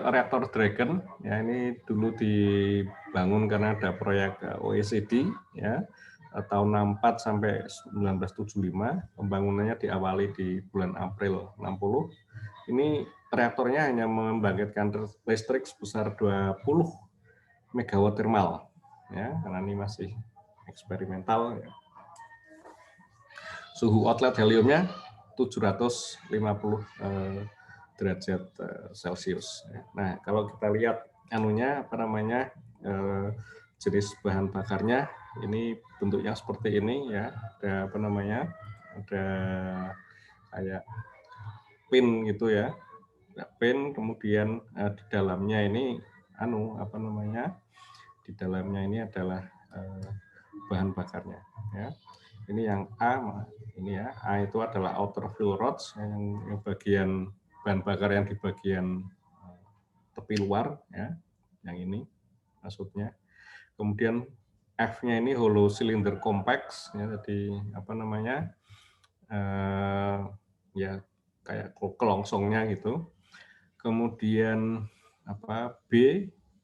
reaktor Dragon, ya ini dulu dibangun karena ada proyek OECD, ya tahun 64 sampai 1975, pembangunannya diawali di bulan April 60. Ini reaktornya hanya membangkitkan listrik sebesar 20 megawatt thermal, ya karena ini masih eksperimental. Ya. Suhu outlet heliumnya 750 derajat Celcius. Nah, kalau kita lihat jenis bahan bakarnya ini bentuknya seperti ini ya. Ada ada kayak pin gitu ya. Pin, kemudian di dalamnya ini di dalamnya ini adalah bahan bakarnya ya. Ini yang A, ini ya. A itu adalah outer fuel rods yang bagian bahan bakar yang di bagian tepi luar ya. Yang ini maksudnya. Kemudian F-nya ini hollow cylinder complex ya, jadi ya kayak kelongsongnya gitu. Kemudian B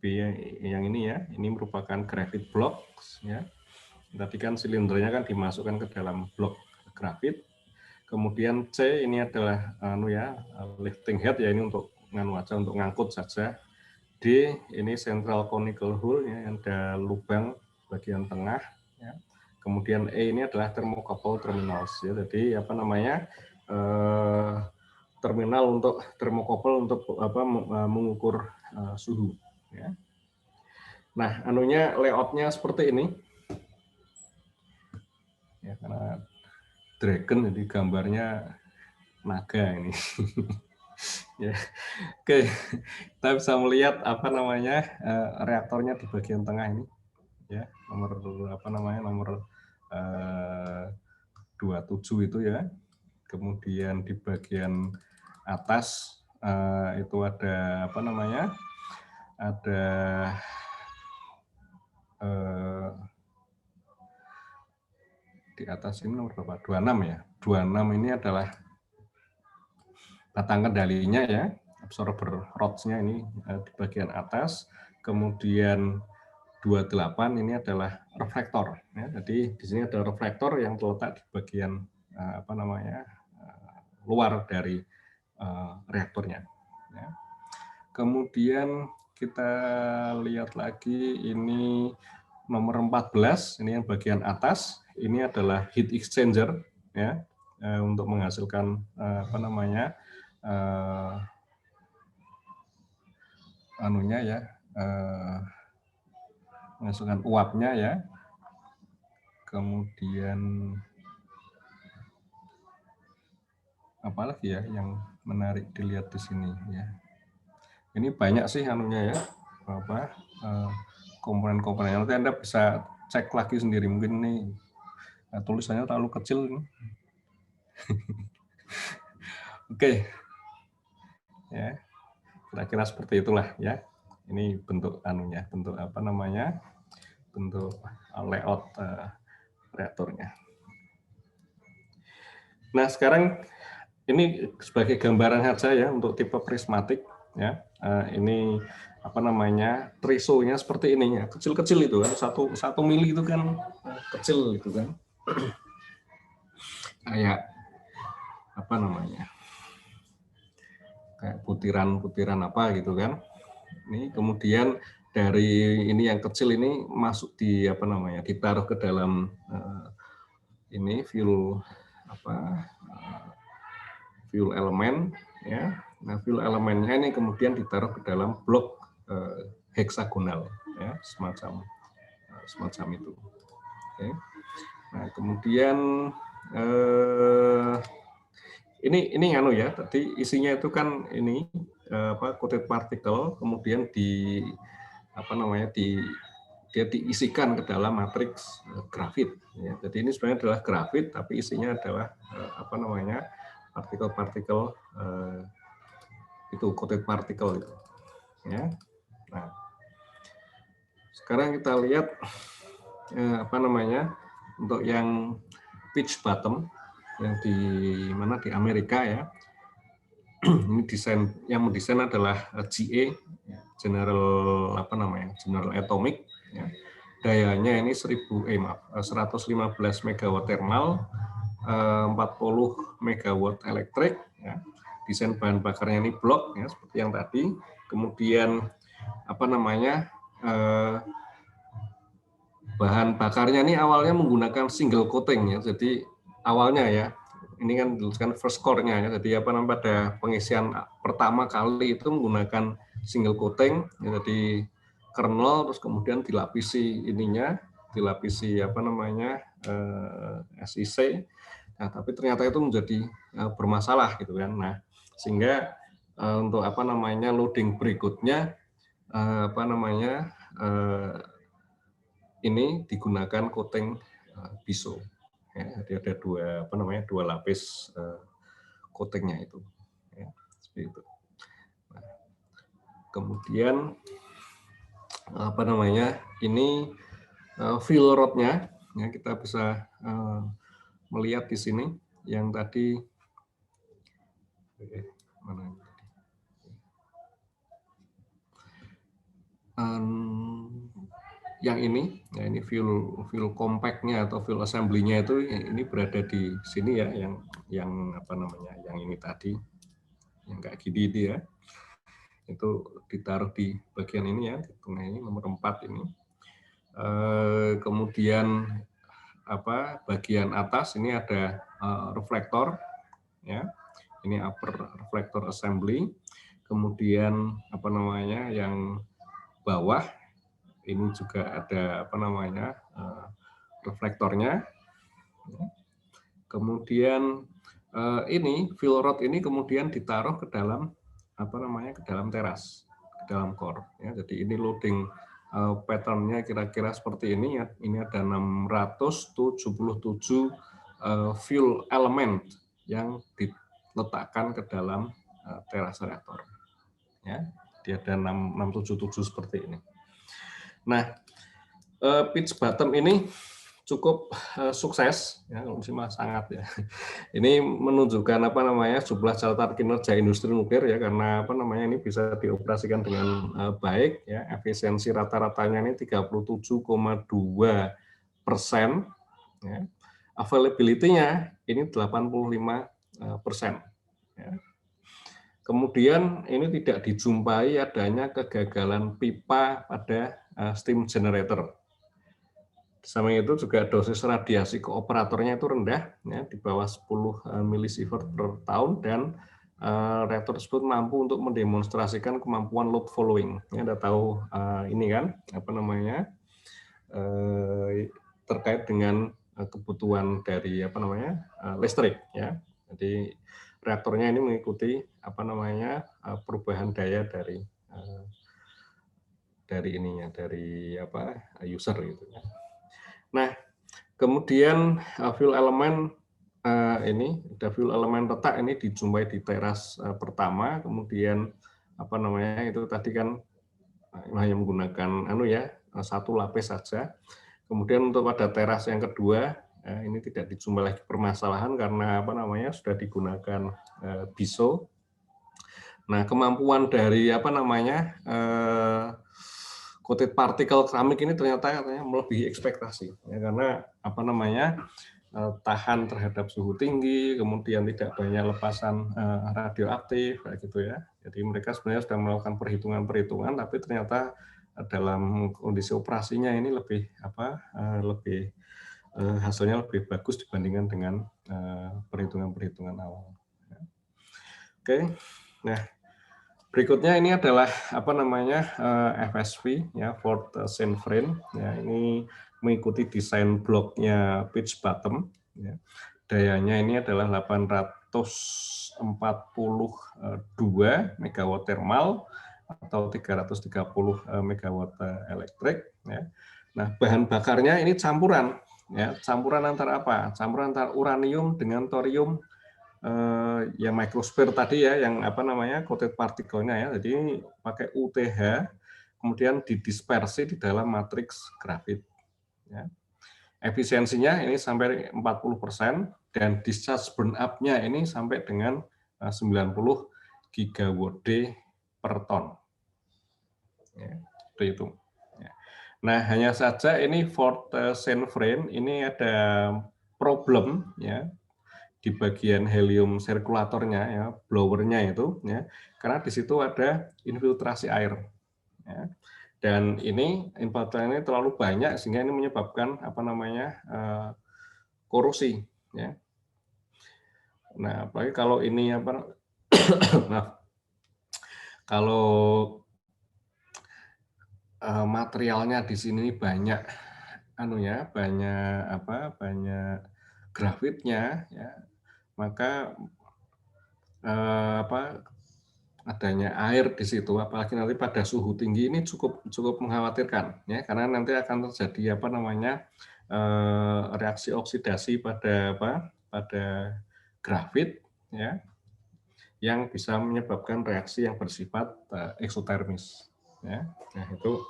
yang ini ya, ini merupakan grafit blocks ya. Tadi kan silindernya kan dimasukkan ke dalam blok grafit. Kemudian C ini adalah lifting head ya, ini untuk untuk ngangkut saja. D ini central conical hole ya, ada lubang bagian tengah ya. Kemudian E ini adalah thermocouple terminals ya. Jadi terminal untuk thermocouple untuk mengukur suhu ya. Nah, layoutnya seperti ini. Ya, karena dragon jadi gambarnya naga ini. Ya. Oke, kita bisa melihat reaktornya di bagian tengah ini. Ya, nomor 27 itu ya. Kemudian di bagian atas itu ada di atas ini nomor berapa? 26 ya. 26 ini adalah batang kendalinya ya, absorber rods-nya ini di bagian atas. Kemudian 28 ini adalah reflektor ya. Jadi di sini ada reflektor yang terletak di bagian luar dari reaktornya ya. Kemudian kita lihat lagi ini nomor 14, ini yang bagian atas, ini adalah heat exchanger ya, untuk menghasilkan menghasilkan uapnya ya. Kemudian apalagi ya yang menarik dilihat di sini ya. Ini banyak sih ya, komponen-komponen. Nanti Anda bisa cek lagi sendiri, mungkin ini tulisannya terlalu kecil ini. Oke. Ya. Kira-kira seperti itulah ya. Ini bentuk bentuk layout reaktornya. Nah, sekarang ini sebagai gambaran saja ya untuk tipe prismatik ya. Ini trisonya seperti ini ya, kecil-kecil itu kan, 1 mili itu kan kecil itu kan. Kayak kayak butiran-butiran apa gitu kan. Ini kemudian dari ini yang kecil ini masuk ditaruh ke dalam ini fuel element ya. Nah, fuel elemennya ini kemudian ditaruh ke dalam blok heksagonal ya, semacam itu. Oke. Nah, kemudian ini ya, tadi isinya itu kan ini coated particle, kemudian dia diisikan ke dalam matriks grafit ya. Jadi ini sebenarnya adalah grafit tapi isinya adalah partikel-partikel itu coated particle itu. Ya. Nah, sekarang kita lihat untuk yang pitch bottom yang di mana di Amerika ya. Ini yang mendesain adalah GA, General General Atomic. Ya. Dayanya ini 115 megawatt thermal, 40 megawatt elektrik. Ya. Desain bahan bakarnya ini blok ya, seperti yang tadi. Kemudian bahan bakarnya ini awalnya menggunakan single coating ya. Jadi awalnya ya, ini kan dituliskan first core-nya ya. Jadi pada pengisian pertama kali itu menggunakan single coating ya, jadi kernel terus kemudian dilapisi SiC. Nah, tapi ternyata itu menjadi bermasalah gitu kan. Nah, sehingga untuk loading berikutnya ini digunakan coating biso. Ya, jadi ada dua lapis coatingnya itu. Ya, seperti itu. Nah, kemudian ini fill rod-nya ya, kita bisa melihat di sini yang tadi yang ini ya, ini fuel compact-nya atau fuel assembly-nya itu ini berada di sini ya, yang yang ini tadi yang kayak gini ya, itu ditaruh di bagian ini ya, di tengah ini nomor 4 ini. Kemudian bagian atas ini ada reflektor ya, ini upper reflector assembly. Kemudian yang bawah ini juga ada reflektornya. Kemudian ini fill rod ini kemudian ditaruh ke dalam ke dalam teras, ke dalam core ya. Jadi ini loading pattern-nya kira-kira seperti ini ya. Ini ada 677 fuel element yang diletakkan ke dalam teras reaktor. Ya, dia ada 677 seperti ini. Nah, pitch bottom ini cukup sukses ya, sangat ya. Ini menunjukkan jumlah catatan kinerja industri nuklir ya, karena ini bisa dioperasikan dengan baik ya. Efisiensi rata-ratanya ini 37,2%. Ya. Availability-nya ini 85%. Ya. Kemudian ini tidak dijumpai adanya kegagalan pipa pada steam generator. Samping itu juga dosis radiasi ke operatornya itu rendah, ya, di bawah 10 milisievert per tahun, dan reaktor tersebut mampu untuk mendemonstrasikan kemampuan load following. Ya, Anda tahu ini kan terkait dengan kebutuhan dari listrik. Ya. Jadi reaktornya ini mengikuti perubahan daya dari user gitu ya. Nah, kemudian fuel element ini ada fuel element retak ini dijumpai di teras pertama, kemudian itu tadi kan hanya menggunakan satu lapis saja. Kemudian untuk pada teras yang kedua ini tidak dijumpai lagi permasalahan karena sudah digunakan biso. Nah, kemampuan dari coated particle keramik ini ternyata melebihi ekspektasi ya, karena tahan terhadap suhu tinggi, kemudian tidak banyak lepasan radioaktif kayak gitu ya. Jadi mereka sebenarnya sudah melakukan perhitungan-perhitungan, tapi ternyata dalam kondisi operasinya ini lebih hasilnya lebih bagus dibandingkan dengan perhitungan-perhitungan awal. Oke, nah berikutnya ini adalah FSV ya, Fort St. Vrain ya, ini mengikuti desain bloknya pitch bottom ya. Dayanya ini adalah 842 megawatt thermal atau 330 megawatt elektrik ya. Nah, bahan bakarnya ini campuran ya, campuran antara apa? Campuran antara uranium dengan thorium yang microsphere tadi ya, yang apa namanya coated partikelnya ya. Jadi ini pakai UTH, kemudian didispersi di dalam matriks grafit. Ya. Efisiensinya ini sampai 40% dan discharge burn up-nya ini sampai dengan 90 gigawatt per ton. Ya, itu. Ya. Nah, hanya saja ini Ford Saint-Vrain ini ada problem ya di bagian helium sirkulatornya ya, blowernya itu ya, karena di situ ada infiltrasi air. Ya. Dan ini infiltrasi ini terlalu banyak sehingga ini menyebabkan apa namanya korosi. Ya. Nah, apalagi kalau ini apa, maaf, kalau materialnya di sini banyak, banyak grafitnya, ya, maka adanya air di situ, apalagi nanti pada suhu tinggi ini cukup mengkhawatirkan, ya, karena nanti akan terjadi reaksi oksidasi pada grafit, ya, yang bisa menyebabkan reaksi yang bersifat eksotermis, ya. Nah, itu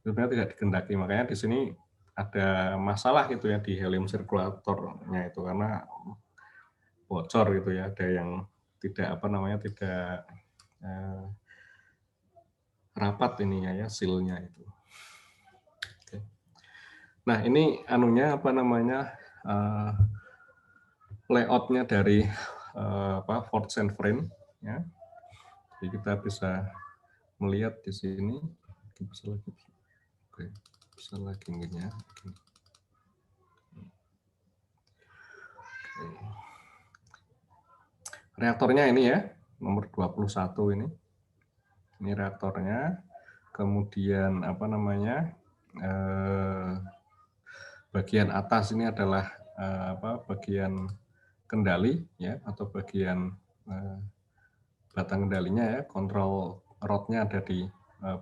sebenarnya tidak dikehendaki, makanya di sini ada masalah gitu ya di helium sirkulatornya itu karena bocor gitu ya, ada yang tidak tidak rapat ininya ya, silnya itu. Oke. Nah, ini layoutnya dari Ford Saint-Vrain ya. Jadi kita bisa melihat di sini, bisa lagi ya. Reaktornya ini ya, nomor 21 ini. Ini reaktornya. Kemudian bagian atas ini adalah bagian kendali ya, atau bagian batang kendalinya ya, kontrol rodnya ada di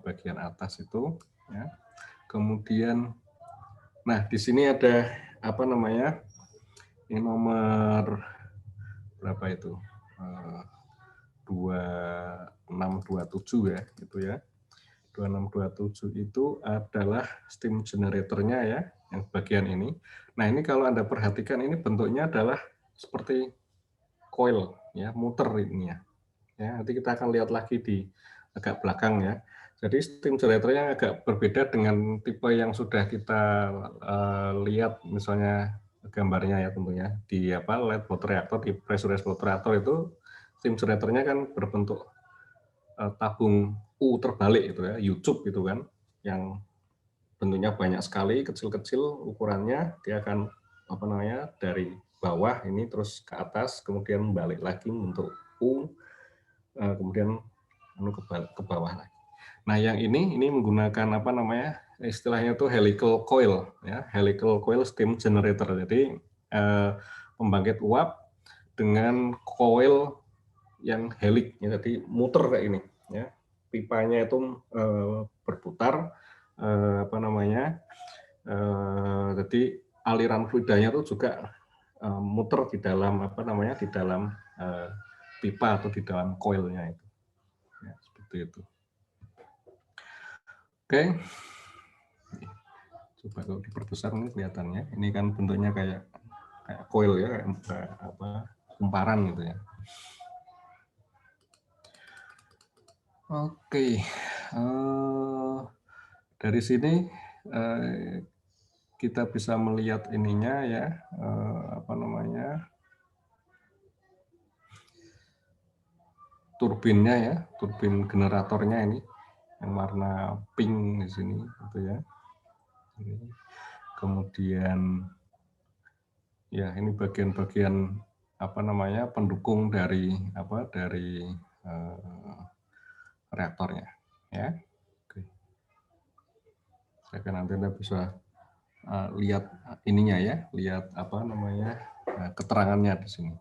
bagian atas itu ya. Kemudian nah di sini ada ini nomor berapa itu 2627 ya, itu ya. 2627 itu adalah steam generatornya ya, yang bagian ini. Nah, ini kalau Anda perhatikan ini bentuknya adalah seperti coil ya, muter ini ya. Ya, nanti kita akan lihat lagi di agak belakang ya. Jadi steam generatornya agak berbeda dengan tipe yang sudah kita lihat misalnya gambarnya ya, tentunya di lead water reactor, di pressurized water reactor itu steam generatornya kan berbentuk tabung U terbalik itu ya, U-tube gitu kan, yang bentuknya banyak sekali, kecil-kecil ukurannya, dia akan dari bawah ini terus ke atas, kemudian balik lagi bentuk U, kemudian ke bawah lagi. Nah, yang ini menggunakan istilahnya itu helical coil ya, helical coil steam generator. Jadi pembangkit uap dengan coil yang helik ya, jadi muter kayak ini ya, pipanya itu berputar jadi aliran fluidanya itu juga muter di dalam di dalam pipa atau di dalam coilnya itu ya, seperti itu. Oke, coba kalau diperbesar ini kelihatannya, ini kan bentuknya kayak coil ya, kumparan gitu ya. Oke, dari sini kita bisa melihat ininya ya, turbinnya ya, turbin generatornya ini yang warna pink di sini, gitu ya. Kemudian ya ini bagian-bagian pendukung dari reaktornya ya. Oke. Saya akan nanti Anda bisa lihat ininya ya, lihat keterangannya di sini.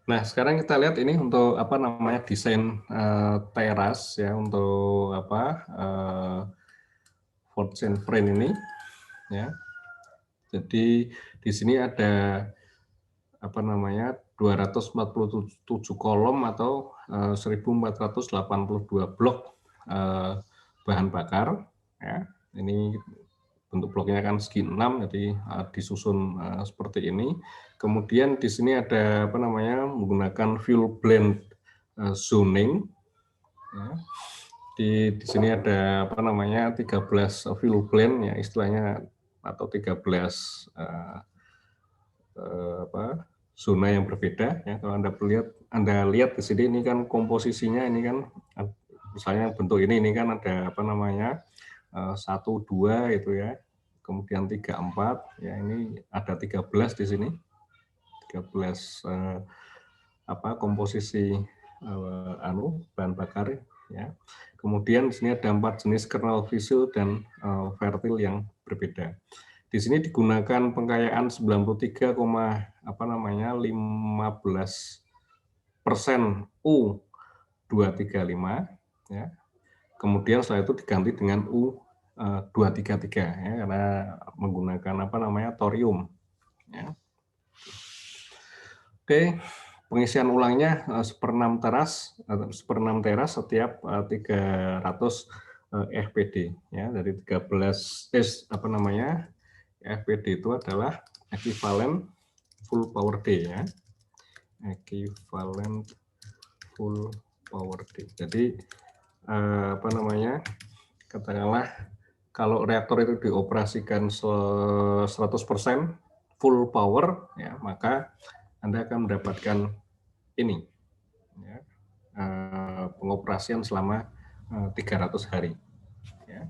Nah, sekarang kita lihat ini untuk desain teras ya, untuk Ford Saint-Vrain ini ya. Jadi di sini ada 247 kolom atau 1482 blok bahan bakar. Ya. Ini bentuk bloknya kan segi 6, jadi disusun seperti ini. Kemudian di sini ada menggunakan fuel blend zoning. Ya. Di sini ada 13 fuel blend ya istilahnya, atau 13 zona yang berbeda ya. Kalau Anda lihat di sini, ini kan komposisinya, ini kan misalnya bentuk ini kan ada 1, 2 itu ya, kemudian 3, 4 ya, ini ada 13 di sini, 13 komposisi bahan bakar ya. Kemudian di sini ada 4 jenis kernel fissile dan fertile yang berbeda. Di sini digunakan pengkayaan 93,15% U235 ya. Kemudian setelah itu diganti dengan U233 ya, karena menggunakan thorium ya. Oke, pengisian ulangnya 1/6 teras setiap 300 FPD ya. Dari 13 FPD itu adalah ekuivalen full power day ya. Ekuivalen full power day. Jadi katakanlah kalau reaktor itu dioperasikan 100% full power ya, maka Anda akan mendapatkan ini ya, pengoperasian selama 300 hari ya.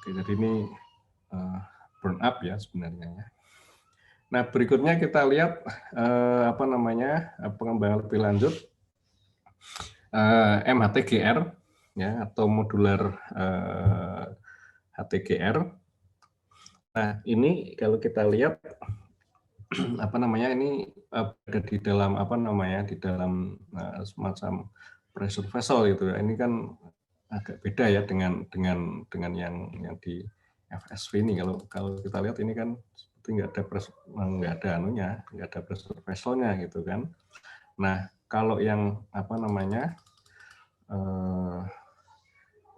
Oke, jadi ini burn up ya sebenarnya ya. Nah, berikutnya kita lihat pengembangan lebih lanjut MHTGR ya, atau modular HTGR. Nah, ini kalau kita lihat ini ada di dalam di dalam semacam pressure vessel gitu ya. Ini kan agak beda ya dengan yang di FSV ini. Kalau kita lihat ini kan seperti nggak ada pressure vessel-nya gitu kan. Nah, kalau yang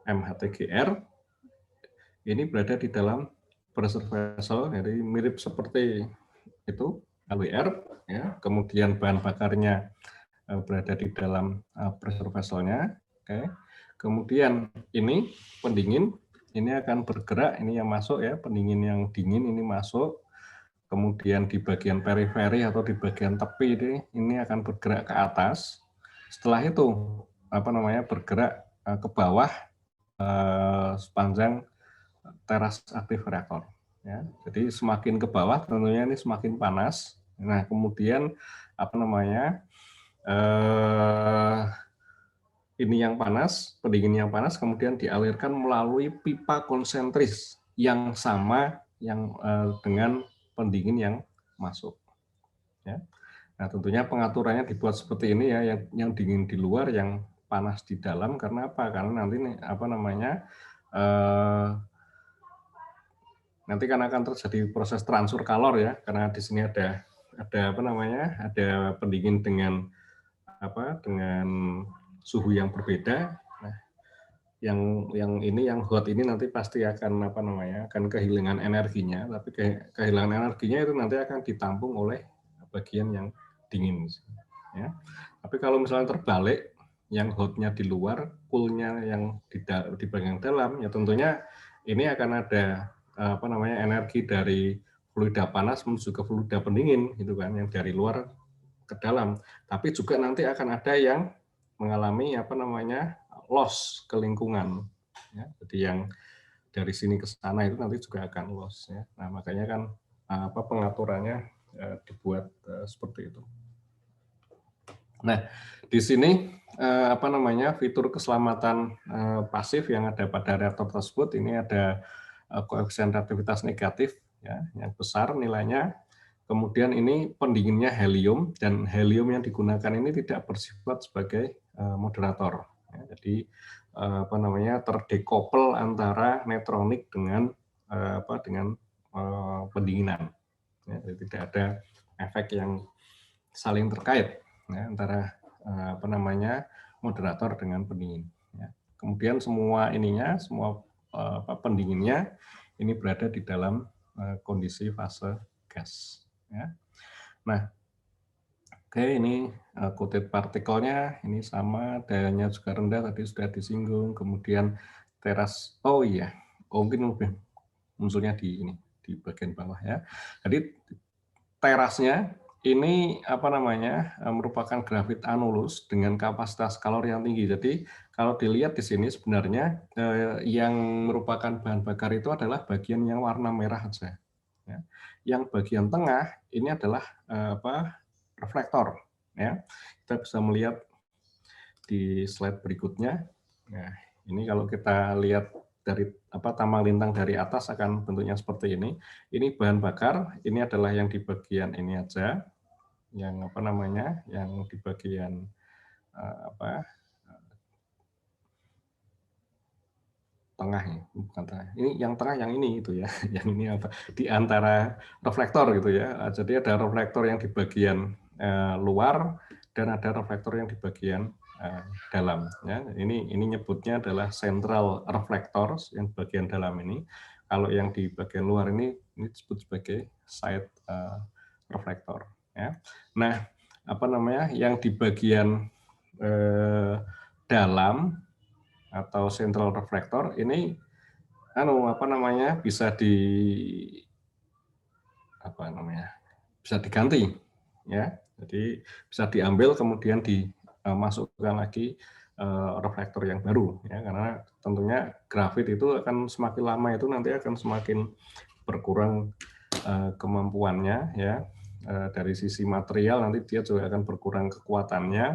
MHTGR ini berada di dalam pressure vessel, jadi mirip seperti itu LWR ya. Kemudian bahan bakarnya berada di dalam pressure vessel-nya. Oke. Kemudian ini pendingin, ini akan bergerak, ini yang masuk ya, pendingin yang dingin ini masuk. Kemudian di bagian periferi atau di bagian tepi ini akan bergerak ke atas. Setelah itu bergerak ke bawah sepanjang teras aktif reaktor. Ya, jadi semakin ke bawah tentunya ini semakin panas. Nah, kemudian ini yang panas, pendingin yang panas kemudian dialirkan melalui pipa konsentris yang sama dengan pendingin yang masuk. Ya. Nah, tentunya pengaturannya dibuat seperti ini ya, yang dingin di luar, yang panas di dalam. Karena apa? Karena nanti nanti kan akan terjadi proses transfer kalor ya, karena di sini ada pendingin dengan suhu yang berbeda. Nah, yang hot ini nanti pasti akan akan kehilangan energinya, tapi kehilangan energinya itu nanti akan ditampung oleh bagian yang dingin ya. Tapi kalau misalnya terbalik, yang hotnya di luar, coolnya yang di bagian dalam, ya tentunya ini akan ada energi dari fluida panas menuju ke fluida pendingin gitu kan, yang dari luar ke dalam. Tapi juga nanti akan ada yang mengalami loss ke lingkungan ya. Jadi yang dari sini ke sana itu nanti juga akan loss ya. Nah, makanya kan pengaturannya dibuat seperti itu. Nah, di sini fitur keselamatan pasif yang ada pada reaktor tersebut, ini ada koefisien reaktivitas negatif ya, yang besar nilainya. Kemudian ini pendinginnya helium, dan helium yang digunakan ini tidak bersifat sebagai moderator. Ya, jadi terdekoppel antara neutronik dengan dengan pendinginan. Ya, jadi tidak ada efek yang saling terkait ya, antara moderator dengan pendingin. Ya. Kemudian semua pendinginnya ini berada di dalam kondisi fase gas. Ya. Nah, oke, ini coated partikelnya ini sama, dayanya juga rendah, tadi sudah disinggung. Kemudian teras, mungkin lebih unsurnya di bagian bawah ya. Jadi terasnya ini merupakan grafit anulus dengan kapasitas kalori yang tinggi. Jadi kalau dilihat di sini sebenarnya yang merupakan bahan bakar itu adalah bagian yang warna merah saja. Ya. Yang bagian tengah ini adalah reflektor. Ya. Kita bisa melihat di slide berikutnya. Nah, ini kalau kita lihat dari tamal lintang dari atas akan bentuknya seperti ini. Ini bahan bakar, ini adalah yang di bagian ini aja, yang yang di bagian tengah ya, bukan tengah. Ini yang tengah yang ini itu ya, yang ini di antara reflektor gitu ya. Jadi ada reflektor yang di bagian luar dan ada reflektor yang di bagian dalam ya. Ini nyebutnya adalah central reflector yang bagian dalam ini. Kalau yang di bagian luar ini disebut sebagai side reflektor ya. Nah, yang di bagian dalam atau central reflector ini bisa bisa diganti ya. Jadi bisa diambil kemudian dimasukkan lagi reflektor yang baru ya, karena tentunya grafit itu akan semakin lama itu nanti akan semakin berkurang kemampuannya ya. Dari sisi material nanti dia juga akan berkurang kekuatannya,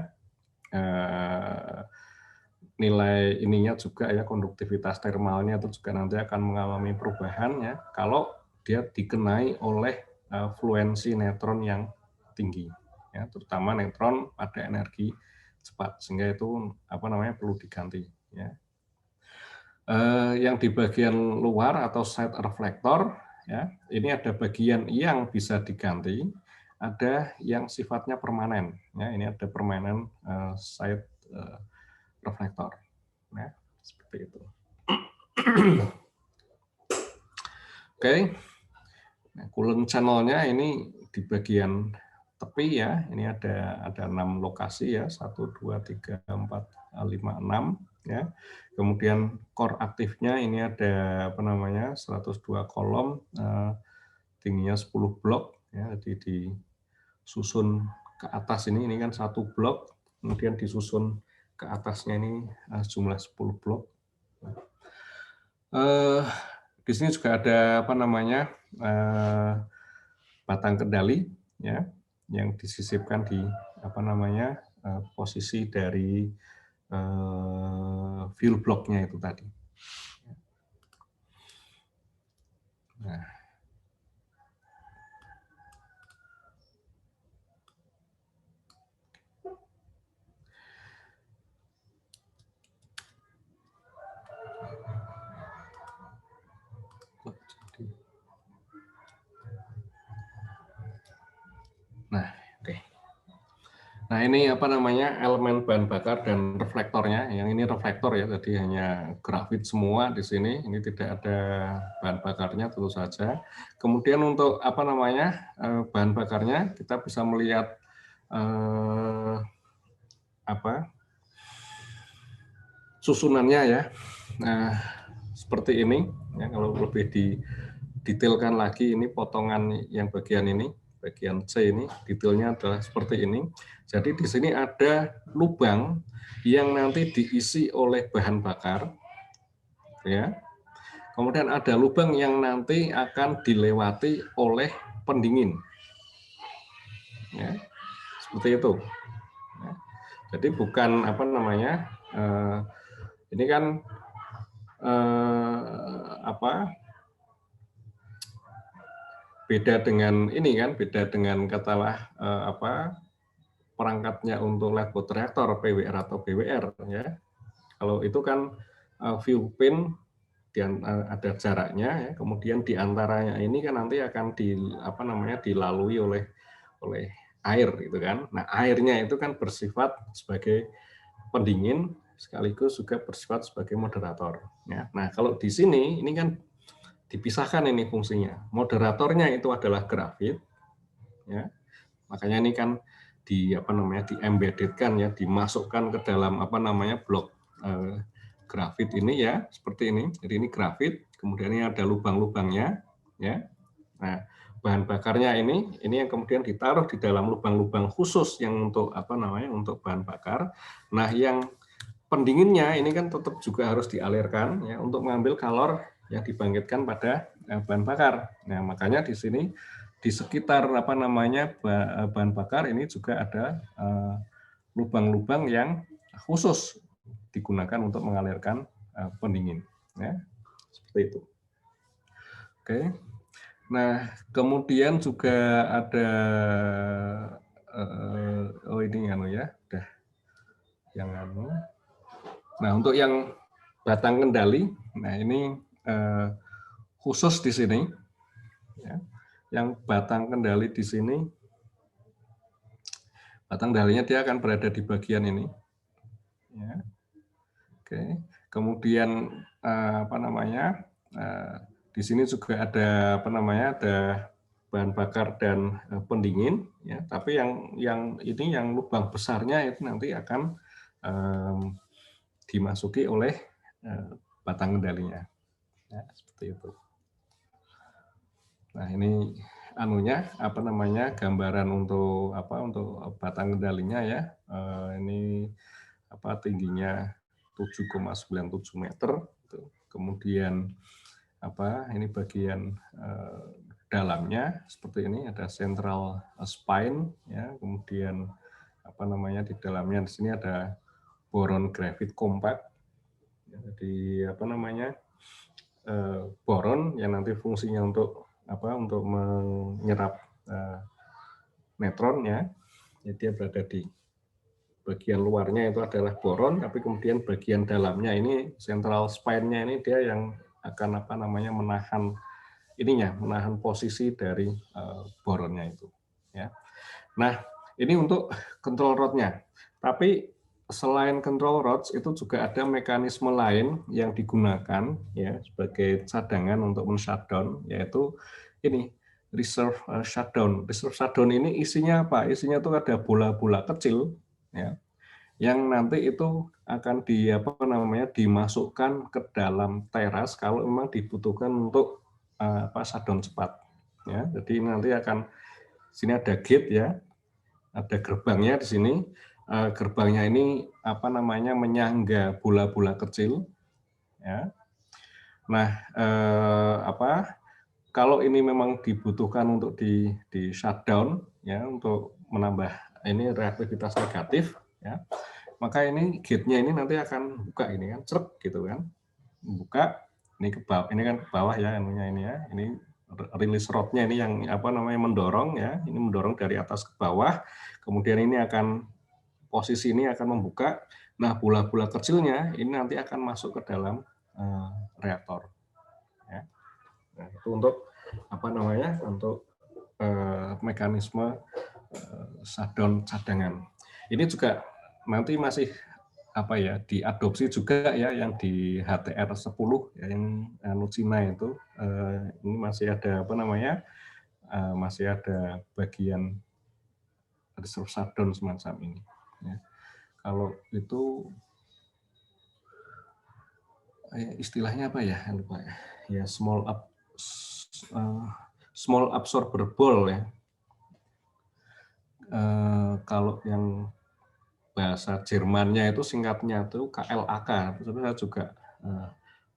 nilai ininya juga ya, konduktivitas termalnya itu juga nanti akan mengalami perubahan ya kalau dia dikenai oleh fluensi neutron yang tinggi ya, terutama neutron pada energi cepat, sehingga itu perlu diganti ya. Yang di bagian luar atau side reflektor ya, ini ada bagian yang bisa diganti, ada yang sifatnya permanen ya. Ini ada permanen side reflektor ya, seperti itu. Oke. Nah, coolant channelnya ini di bagian tepi ya, ini ada 6 lokasi ya, 1, 2, 3, 4, 5, 6 ya. Kemudian core aktifnya ini ada 102 kolom, tingginya 10 blok ya, jadi disusun ke atas ini kan satu blok, kemudian disusun ke atasnya ini jumlah 10 blok. Di sini juga ada batang kendali ya, yang disisipkan di posisi dari fuel blocknya itu tadi. Nah, Nah, ini elemen bahan bakar dan reflektornya. Yang ini reflektor ya, jadi hanya grafit semua di sini. Ini tidak ada bahan bakarnya tentu saja. Kemudian untuk bahan bakarnya kita bisa melihat susunannya ya. Nah, seperti ini ya, kalau lebih didetailkan lagi ini potongan yang bagian ini, bagian C ini detailnya adalah seperti ini. Jadi di sini ada lubang yang nanti diisi oleh bahan bakar ya. Kemudian ada lubang yang nanti akan dilewati oleh pendingin. Ya. Seperti itu. Ya. Jadi bukan ini kan beda dengan ini kan, beda dengan katalah perangkatnya untuk live water reactor PWR atau BWR ya. Kalau itu kan view pin ada jaraknya ya, kemudian di antaranya ini kan nanti akan dilalui oleh air gitu kan. Nah, airnya itu kan bersifat sebagai pendingin sekaligus juga bersifat sebagai moderator ya. Nah, kalau di sini ini kan dipisahkan ini fungsinya. Moderatornya itu adalah grafit ya. Makanya ini kan di-embeddedkan ya, dimasukkan ke dalam blok grafit ini ya, seperti ini. Jadi ini grafit, kemudian ini ada lubang-lubangnya ya. Nah, bahan bakarnya ini yang kemudian ditaruh di dalam lubang-lubang khusus yang untuk untuk bahan bakar. Nah, yang pendinginnya ini kan tetap juga harus dialirkan ya untuk mengambil kalor yang dibangkitkan pada bahan bakar. Nah, makanya di sini di sekitar bahan bakar ini juga ada lubang-lubang yang khusus digunakan untuk mengalirkan pendingin ya. Seperti itu. Oke. Nah, kemudian juga ada Nah, untuk yang batang kendali, nah ini khusus di sini ya. Yang batang kendali di sini, batang kendalinya dia akan berada di bagian ini. Ya. Oke. Kemudian di sini juga ada ada bahan bakar dan pendingin ya. Tapi yang lubang besarnya itu nanti akan dimasuki oleh batang kendalinya. Ya, seperti itu. Nah, ini gambaran untuk batang kendalinya ya. Ini tingginya 7,97 meter. Kemudian ini bagian dalamnya seperti ini, ada central spine ya. Kemudian di dalamnya di sini ada boron grafit compact. Jadi boron yang nanti fungsinya untuk menyerap neutron ya. Jadi dia berada di bagian luarnya itu adalah boron, tapi kemudian bagian dalamnya ini central spine-nya ini dia yang akan menahan posisi dari boronnya itu ya. Nah, ini untuk control rod-nya. Tapi selain control rods itu juga ada mekanisme lain yang digunakan ya sebagai cadangan untuk men-shutdown, yaitu ini reserve shutdown. Reserve shutdown ini isinya apa? Isinya itu ada bola-bola kecil ya yang nanti itu akan dimasukkan ke dalam teras kalau memang dibutuhkan untuk shutdown cepat ya. Jadi nanti sini ada gate ya. Ada gerbangnya di sini. Gerbangnya ini menyangga bola-bola kecil ya. Nah, kalau ini memang dibutuhkan untuk di shutdown ya, untuk menambah ini reaktivitas negatif ya, maka ini gate-nya ini nanti akan buka ini kan, cerek gitu kan, buka ini ke bawah, ini kan ke bawah ya ini ya, ini release rod-nya ini yang mendorong ya, ini mendorong dari atas ke bawah, kemudian ini posisi ini akan membuka. Nah, bola-bola kecilnya ini nanti akan masuk ke dalam reaktor. Ya. Nah, itu untuk untuk mekanisme shutdown cadangan. Ini juga nanti masih diadopsi juga ya yang di HTR 10 ya, yang Cina itu ini masih ada masih ada bagian reserve shutdown semacam ini. Ya. Kalau itu istilahnya apa ya? Lupa ya. Ya small absorber ball ya. Kalau yang bahasa Jermannya itu singkatnya itu KLAK. Tapi saya juga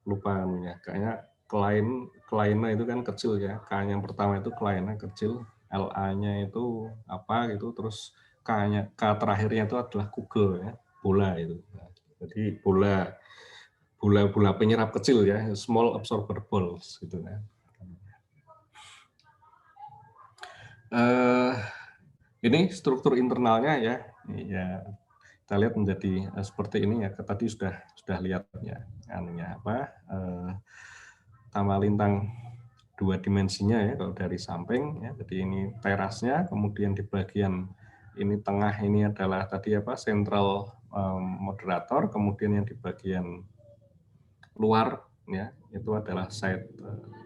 lupa ya. Kayaknya Kleine itu kan kecil ya. K yang pertama itu Kleine kecil, LA-nya itu apa gitu, terus K terakhirnya itu adalah kugel ya, bola itu. Jadi bola penyerap kecil ya, small absorber balls gitu ya. Ini struktur internalnya ya. Ya, kita lihat menjadi seperti ini ya. Tadi sudah sudah lihat ya, tambah lintang 2 dimensinya ya kalau dari samping ya. Jadi ini terasnya, kemudian di bagian ini tengah ini adalah tadi central moderator, kemudian yang di bagian luar ya itu adalah side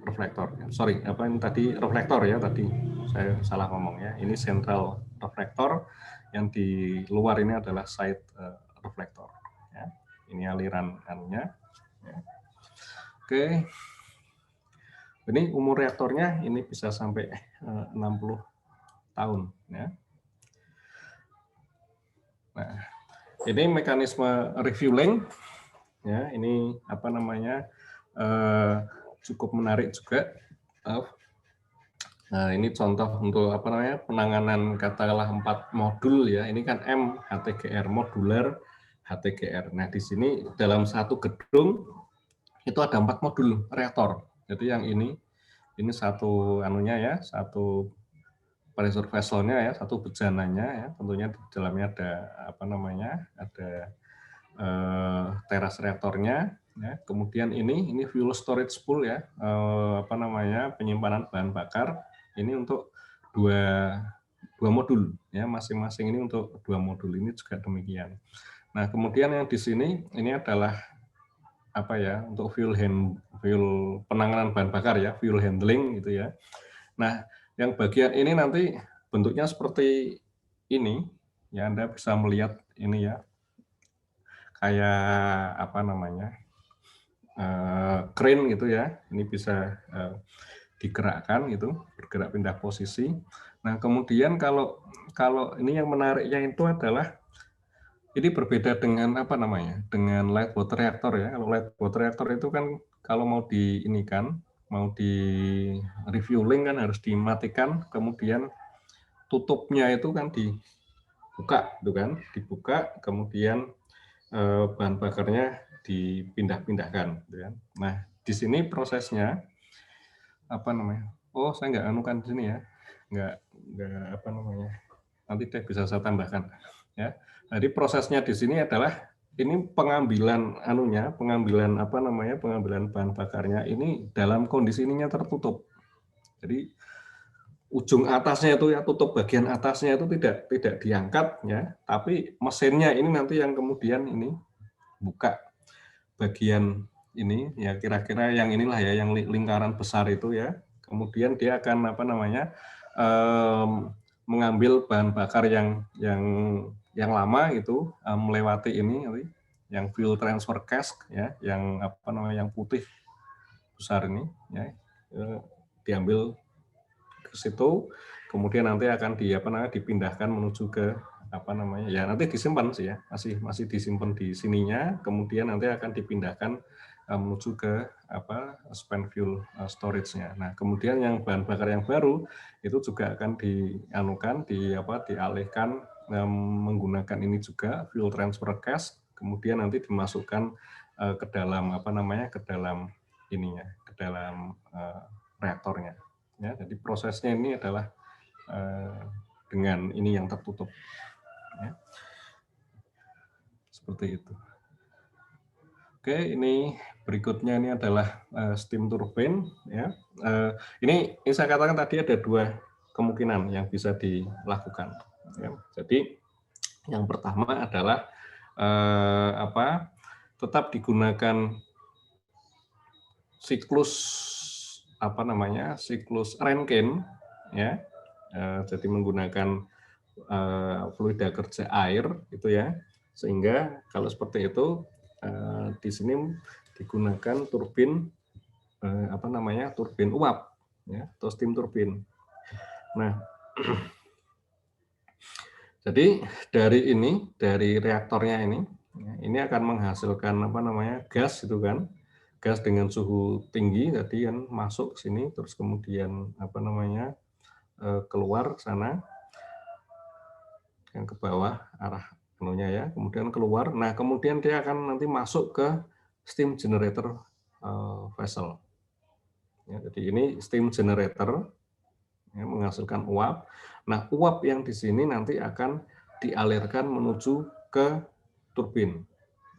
reflektor. Sorry, ini tadi reflektor ya, tadi saya salah ngomong ya. Ini central reflektor, yang di luar ini adalah side reflektor ya. Ini aliran anunya ya. Oke. Ini umur reaktornya ini bisa sampai 60 tahun ya. Nah, ini mekanisme refueling ya, ini cukup menarik juga. Nah, ini contoh untuk penanganan katakanlah 4 modul ya. Ini kan MHTGR, modular HTGR. Nah, di sini dalam satu gedung itu ada 4 modul reaktor. Jadi yang ini satu anunya ya, satu pressure vessel-nya ya, satu bejananya ya. Tentunya di dalamnya ada ada teras reaktornya ya. Kemudian ini fuel storage pool ya, penyimpanan bahan bakar. Ini untuk dua modul ya, masing-masing ini untuk 2 modul, ini juga demikian. Nah, kemudian yang di sini ini adalah untuk fuel penanganan bahan bakar ya, fuel handling gitu ya. Nah, yang bagian ini nanti bentuknya seperti ini ya, Anda bisa melihat ini ya, kayak crane gitu ya. Ini bisa digerakkan gitu, bergerak pindah posisi. Nah, kemudian kalau ini yang menariknya itu adalah ini berbeda dengan dengan light water reactor ya. Kalau light water reactor itu kan kalau mau mau di refueling kan harus dimatikan, kemudian tutupnya itu kan dibuka, gitu kan, kemudian bahan bakarnya dipindah-pindahkan, gitu kan. Nah, di sini prosesnya oh saya nggak anukan di sini ya, nggak nanti deh bisa saya tambahkan ya. Jadi prosesnya di sini adalah ini pengambilan pengambilan bahan bakarnya ini dalam kondisi ininya tertutup. Jadi ujung atasnya itu ya, tutup bagian atasnya itu tidak diangkat ya, tapi mesinnya ini nanti yang kemudian ini buka bagian ini ya, kira-kira yang inilah ya, yang lingkaran besar itu ya. Kemudian dia akan mengambil bahan bakar yang lama itu, melewati ini yang fuel transfer cask ya, yang yang putih besar ini ya, diambil ke situ, kemudian nanti akan dipindahkan menuju ke ya nanti disimpan sih ya, masih disimpan di sininya, kemudian nanti akan dipindahkan menuju ke spent fuel storage-nya. Nah, kemudian yang bahan bakar yang baru itu juga akan dialihkan menggunakan ini juga fuel transfer cask, kemudian nanti dimasukkan ke dalam ke dalam ininya, ke dalam reaktornya. Ya, jadi prosesnya ini adalah dengan ini yang tertutup. Ya. Seperti itu. Oke, ini berikutnya ini adalah steam turbine. Ya. Ini saya katakan tadi ada 2 kemungkinan yang bisa dilakukan. Ya. Jadi yang pertama adalah tetap digunakan siklus siklus Rankine ya. Jadi menggunakan fluida kerja air itu ya, sehingga kalau seperti itu di sini digunakan turbin turbin uap ya, atau steam turbine. Nah, jadi dari reaktornya ini akan menghasilkan gas itu kan, gas dengan suhu tinggi tadi kan masuk ke sini, terus kemudian keluar sana yang ke bawah arah penuhnya ya, kemudian keluar. Nah, kemudian dia akan nanti masuk ke steam generator vessel. Ya, jadi ini steam generator ya, menghasilkan uap. Nah, uap yang di sini nanti akan dialirkan menuju ke turbin.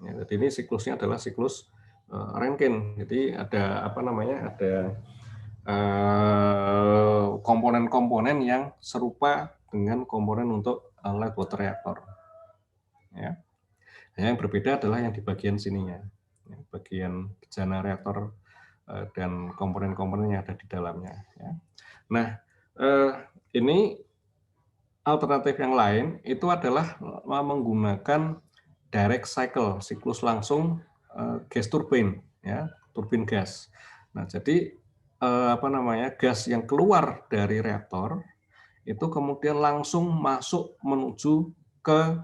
Ya, jadi ini siklusnya adalah siklus Rankine. Jadi ada apa namanya? Ada komponen-komponen yang serupa dengan komponen untuk light water reactor. Ya. Yang berbeda adalah yang di bagian sininya, ya, bagian bejana reaktor dan komponen-komponen yang ada di dalamnya. Ya. Nah, ini alternatif yang lain itu adalah menggunakan direct cycle, siklus langsung gas turbine, ya, turbin gas. Nah, jadi apa namanya, gas yang keluar dari reaktor itu kemudian langsung masuk menuju ke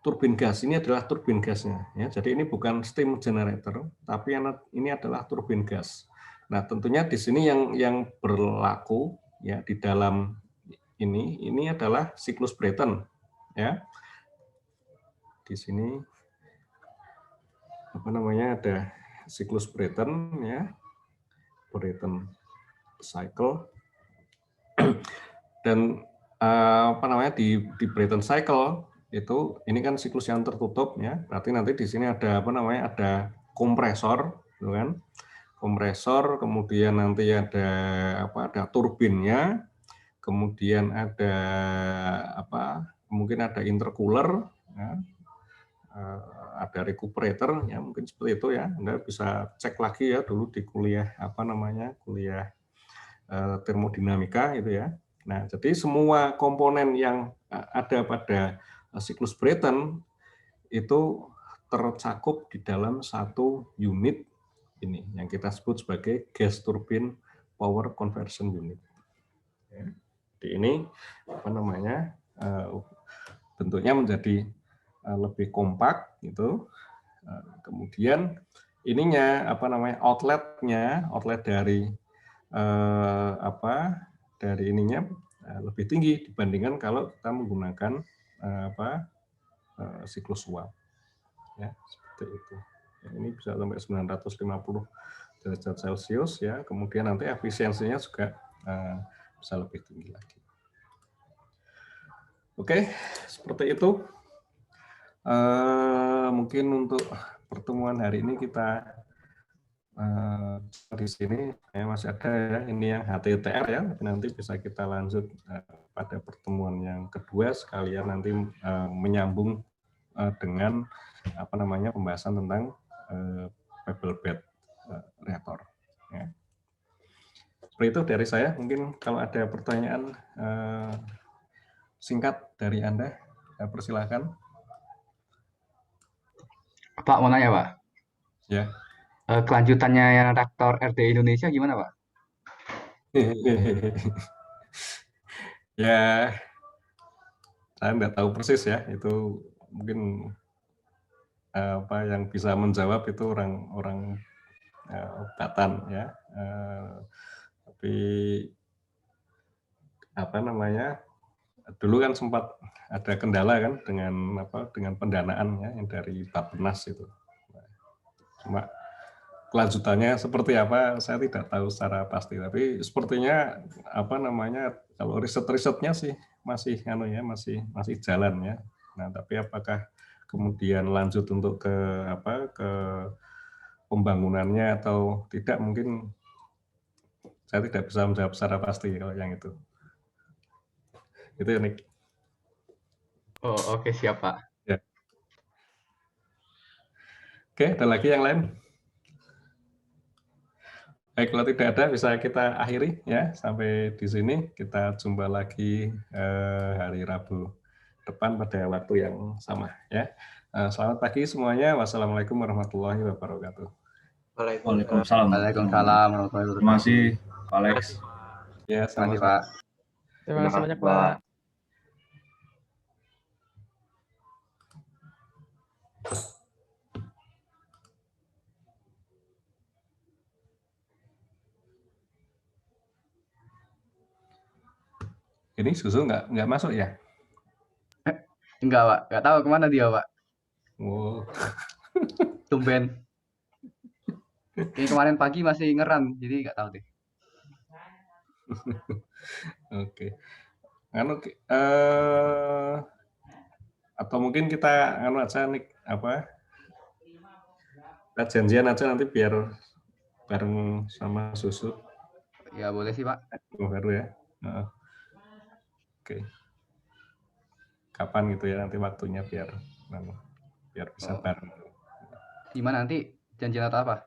turbin gas. Ini adalah turbin gasnya, ya. Jadi ini bukan steam generator, tapi ini adalah turbin gas. Nah, tentunya di sini yang berlaku ya di dalam ini adalah siklus Brayton, ya. Di sini apa namanya, ada siklus Brayton, ya, Brayton cycle. Dan apa namanya, di Brayton cycle itu ini kan siklus yang tertutup, ya. Berarti nanti di sini ada apa namanya, ada kompresor, gitu kan? Kompresor, kemudian nanti ada apa, ada turbinnya, kemudian ada apa, mungkin ada intercooler, ya, ada recuperator, ya, mungkin seperti itu, ya. Anda bisa cek lagi ya dulu di kuliah apa namanya, kuliah termodinamika itu, ya. Nah, jadi semua komponen yang ada pada siklus Brayton itu tercakup di dalam satu unit ini yang kita sebut sebagai gas turbine power conversion unit. Ya. Jadi ini apa namanya, bentuknya menjadi lebih kompak gitu. Kemudian ininya apa namanya, outlet dari apa, dari ininya lebih tinggi dibandingkan kalau kita menggunakan apa, siklus uap, ya, seperti itu. Ya, ini bisa sampai 950 derajat Celcius, ya. Kemudian nanti efisiensinya juga bisa lebih tinggi lagi. Oke, seperti itu. Mungkin untuk pertemuan hari ini kita di sini ya, masih ada ya, ini yang HTTR, ya, nanti bisa kita lanjut pada pertemuan yang kedua sekalian nanti menyambung dengan apa namanya, pembahasan tentang pebble bed reaktor. Ya. Seperti itu dari saya. Mungkin kalau ada pertanyaan singkat dari Anda, persilakan. Pak, mau nanya, Pak. Ya. Kelanjutannya yang reaktor RDI Indonesia gimana, Pak? Ya, saya nggak tahu persis ya. Itu mungkin apa yang bisa menjawab itu orang-orang Batan, ya. Tapi apa namanya, dulu kan sempat ada kendala kan dengan apa, dengan pendanaan, ya, yang dari Bappenas itu. Cuma kelanjutannya seperti apa saya tidak tahu secara pasti, tapi sepertinya apa namanya, kalau risetnya sih masih masih jalan, ya. Nah, tapi apakah kemudian lanjut untuk ke apa, ke pembangunannya atau tidak, mungkin saya tidak bisa menjawab secara pasti kalau yang itu. Itu ya, Nick. Oh, oke, siap, Pak. Ya. Oke, ada lagi yang lain? Baik, kalau tidak ada bisa kita akhiri, ya, sampai di sini. Kita jumpa lagi hari Rabu depan pada waktu yang sama, ya. Selamat pagi semuanya. Wassalamualaikum warahmatullahi wabarakatuh. Waalaikumsalam. Waalaikumsalam warahmatullahi Terima wabarakatuh. kasih, Pak Alex. Ya, Terima kasih, sama-sama. Pak. Terima kasih banyak, Pak. Ini Susu nggak masuk ya? Enggak, Pak. Enggak tahu kemana dia, Pak. Oh. Tumben. Ini kemarin pagi masih ngeran, jadi enggak tahu deh. Oke. Atau mungkin kita aja, Nick, apa, Kita janjian aja nanti biar bareng sama Susu. Ya boleh sih Pak. Baru ya. Oke. Kapan gitu ya nanti waktunya biar bisa bareng. Gimana nanti janjian atau apa?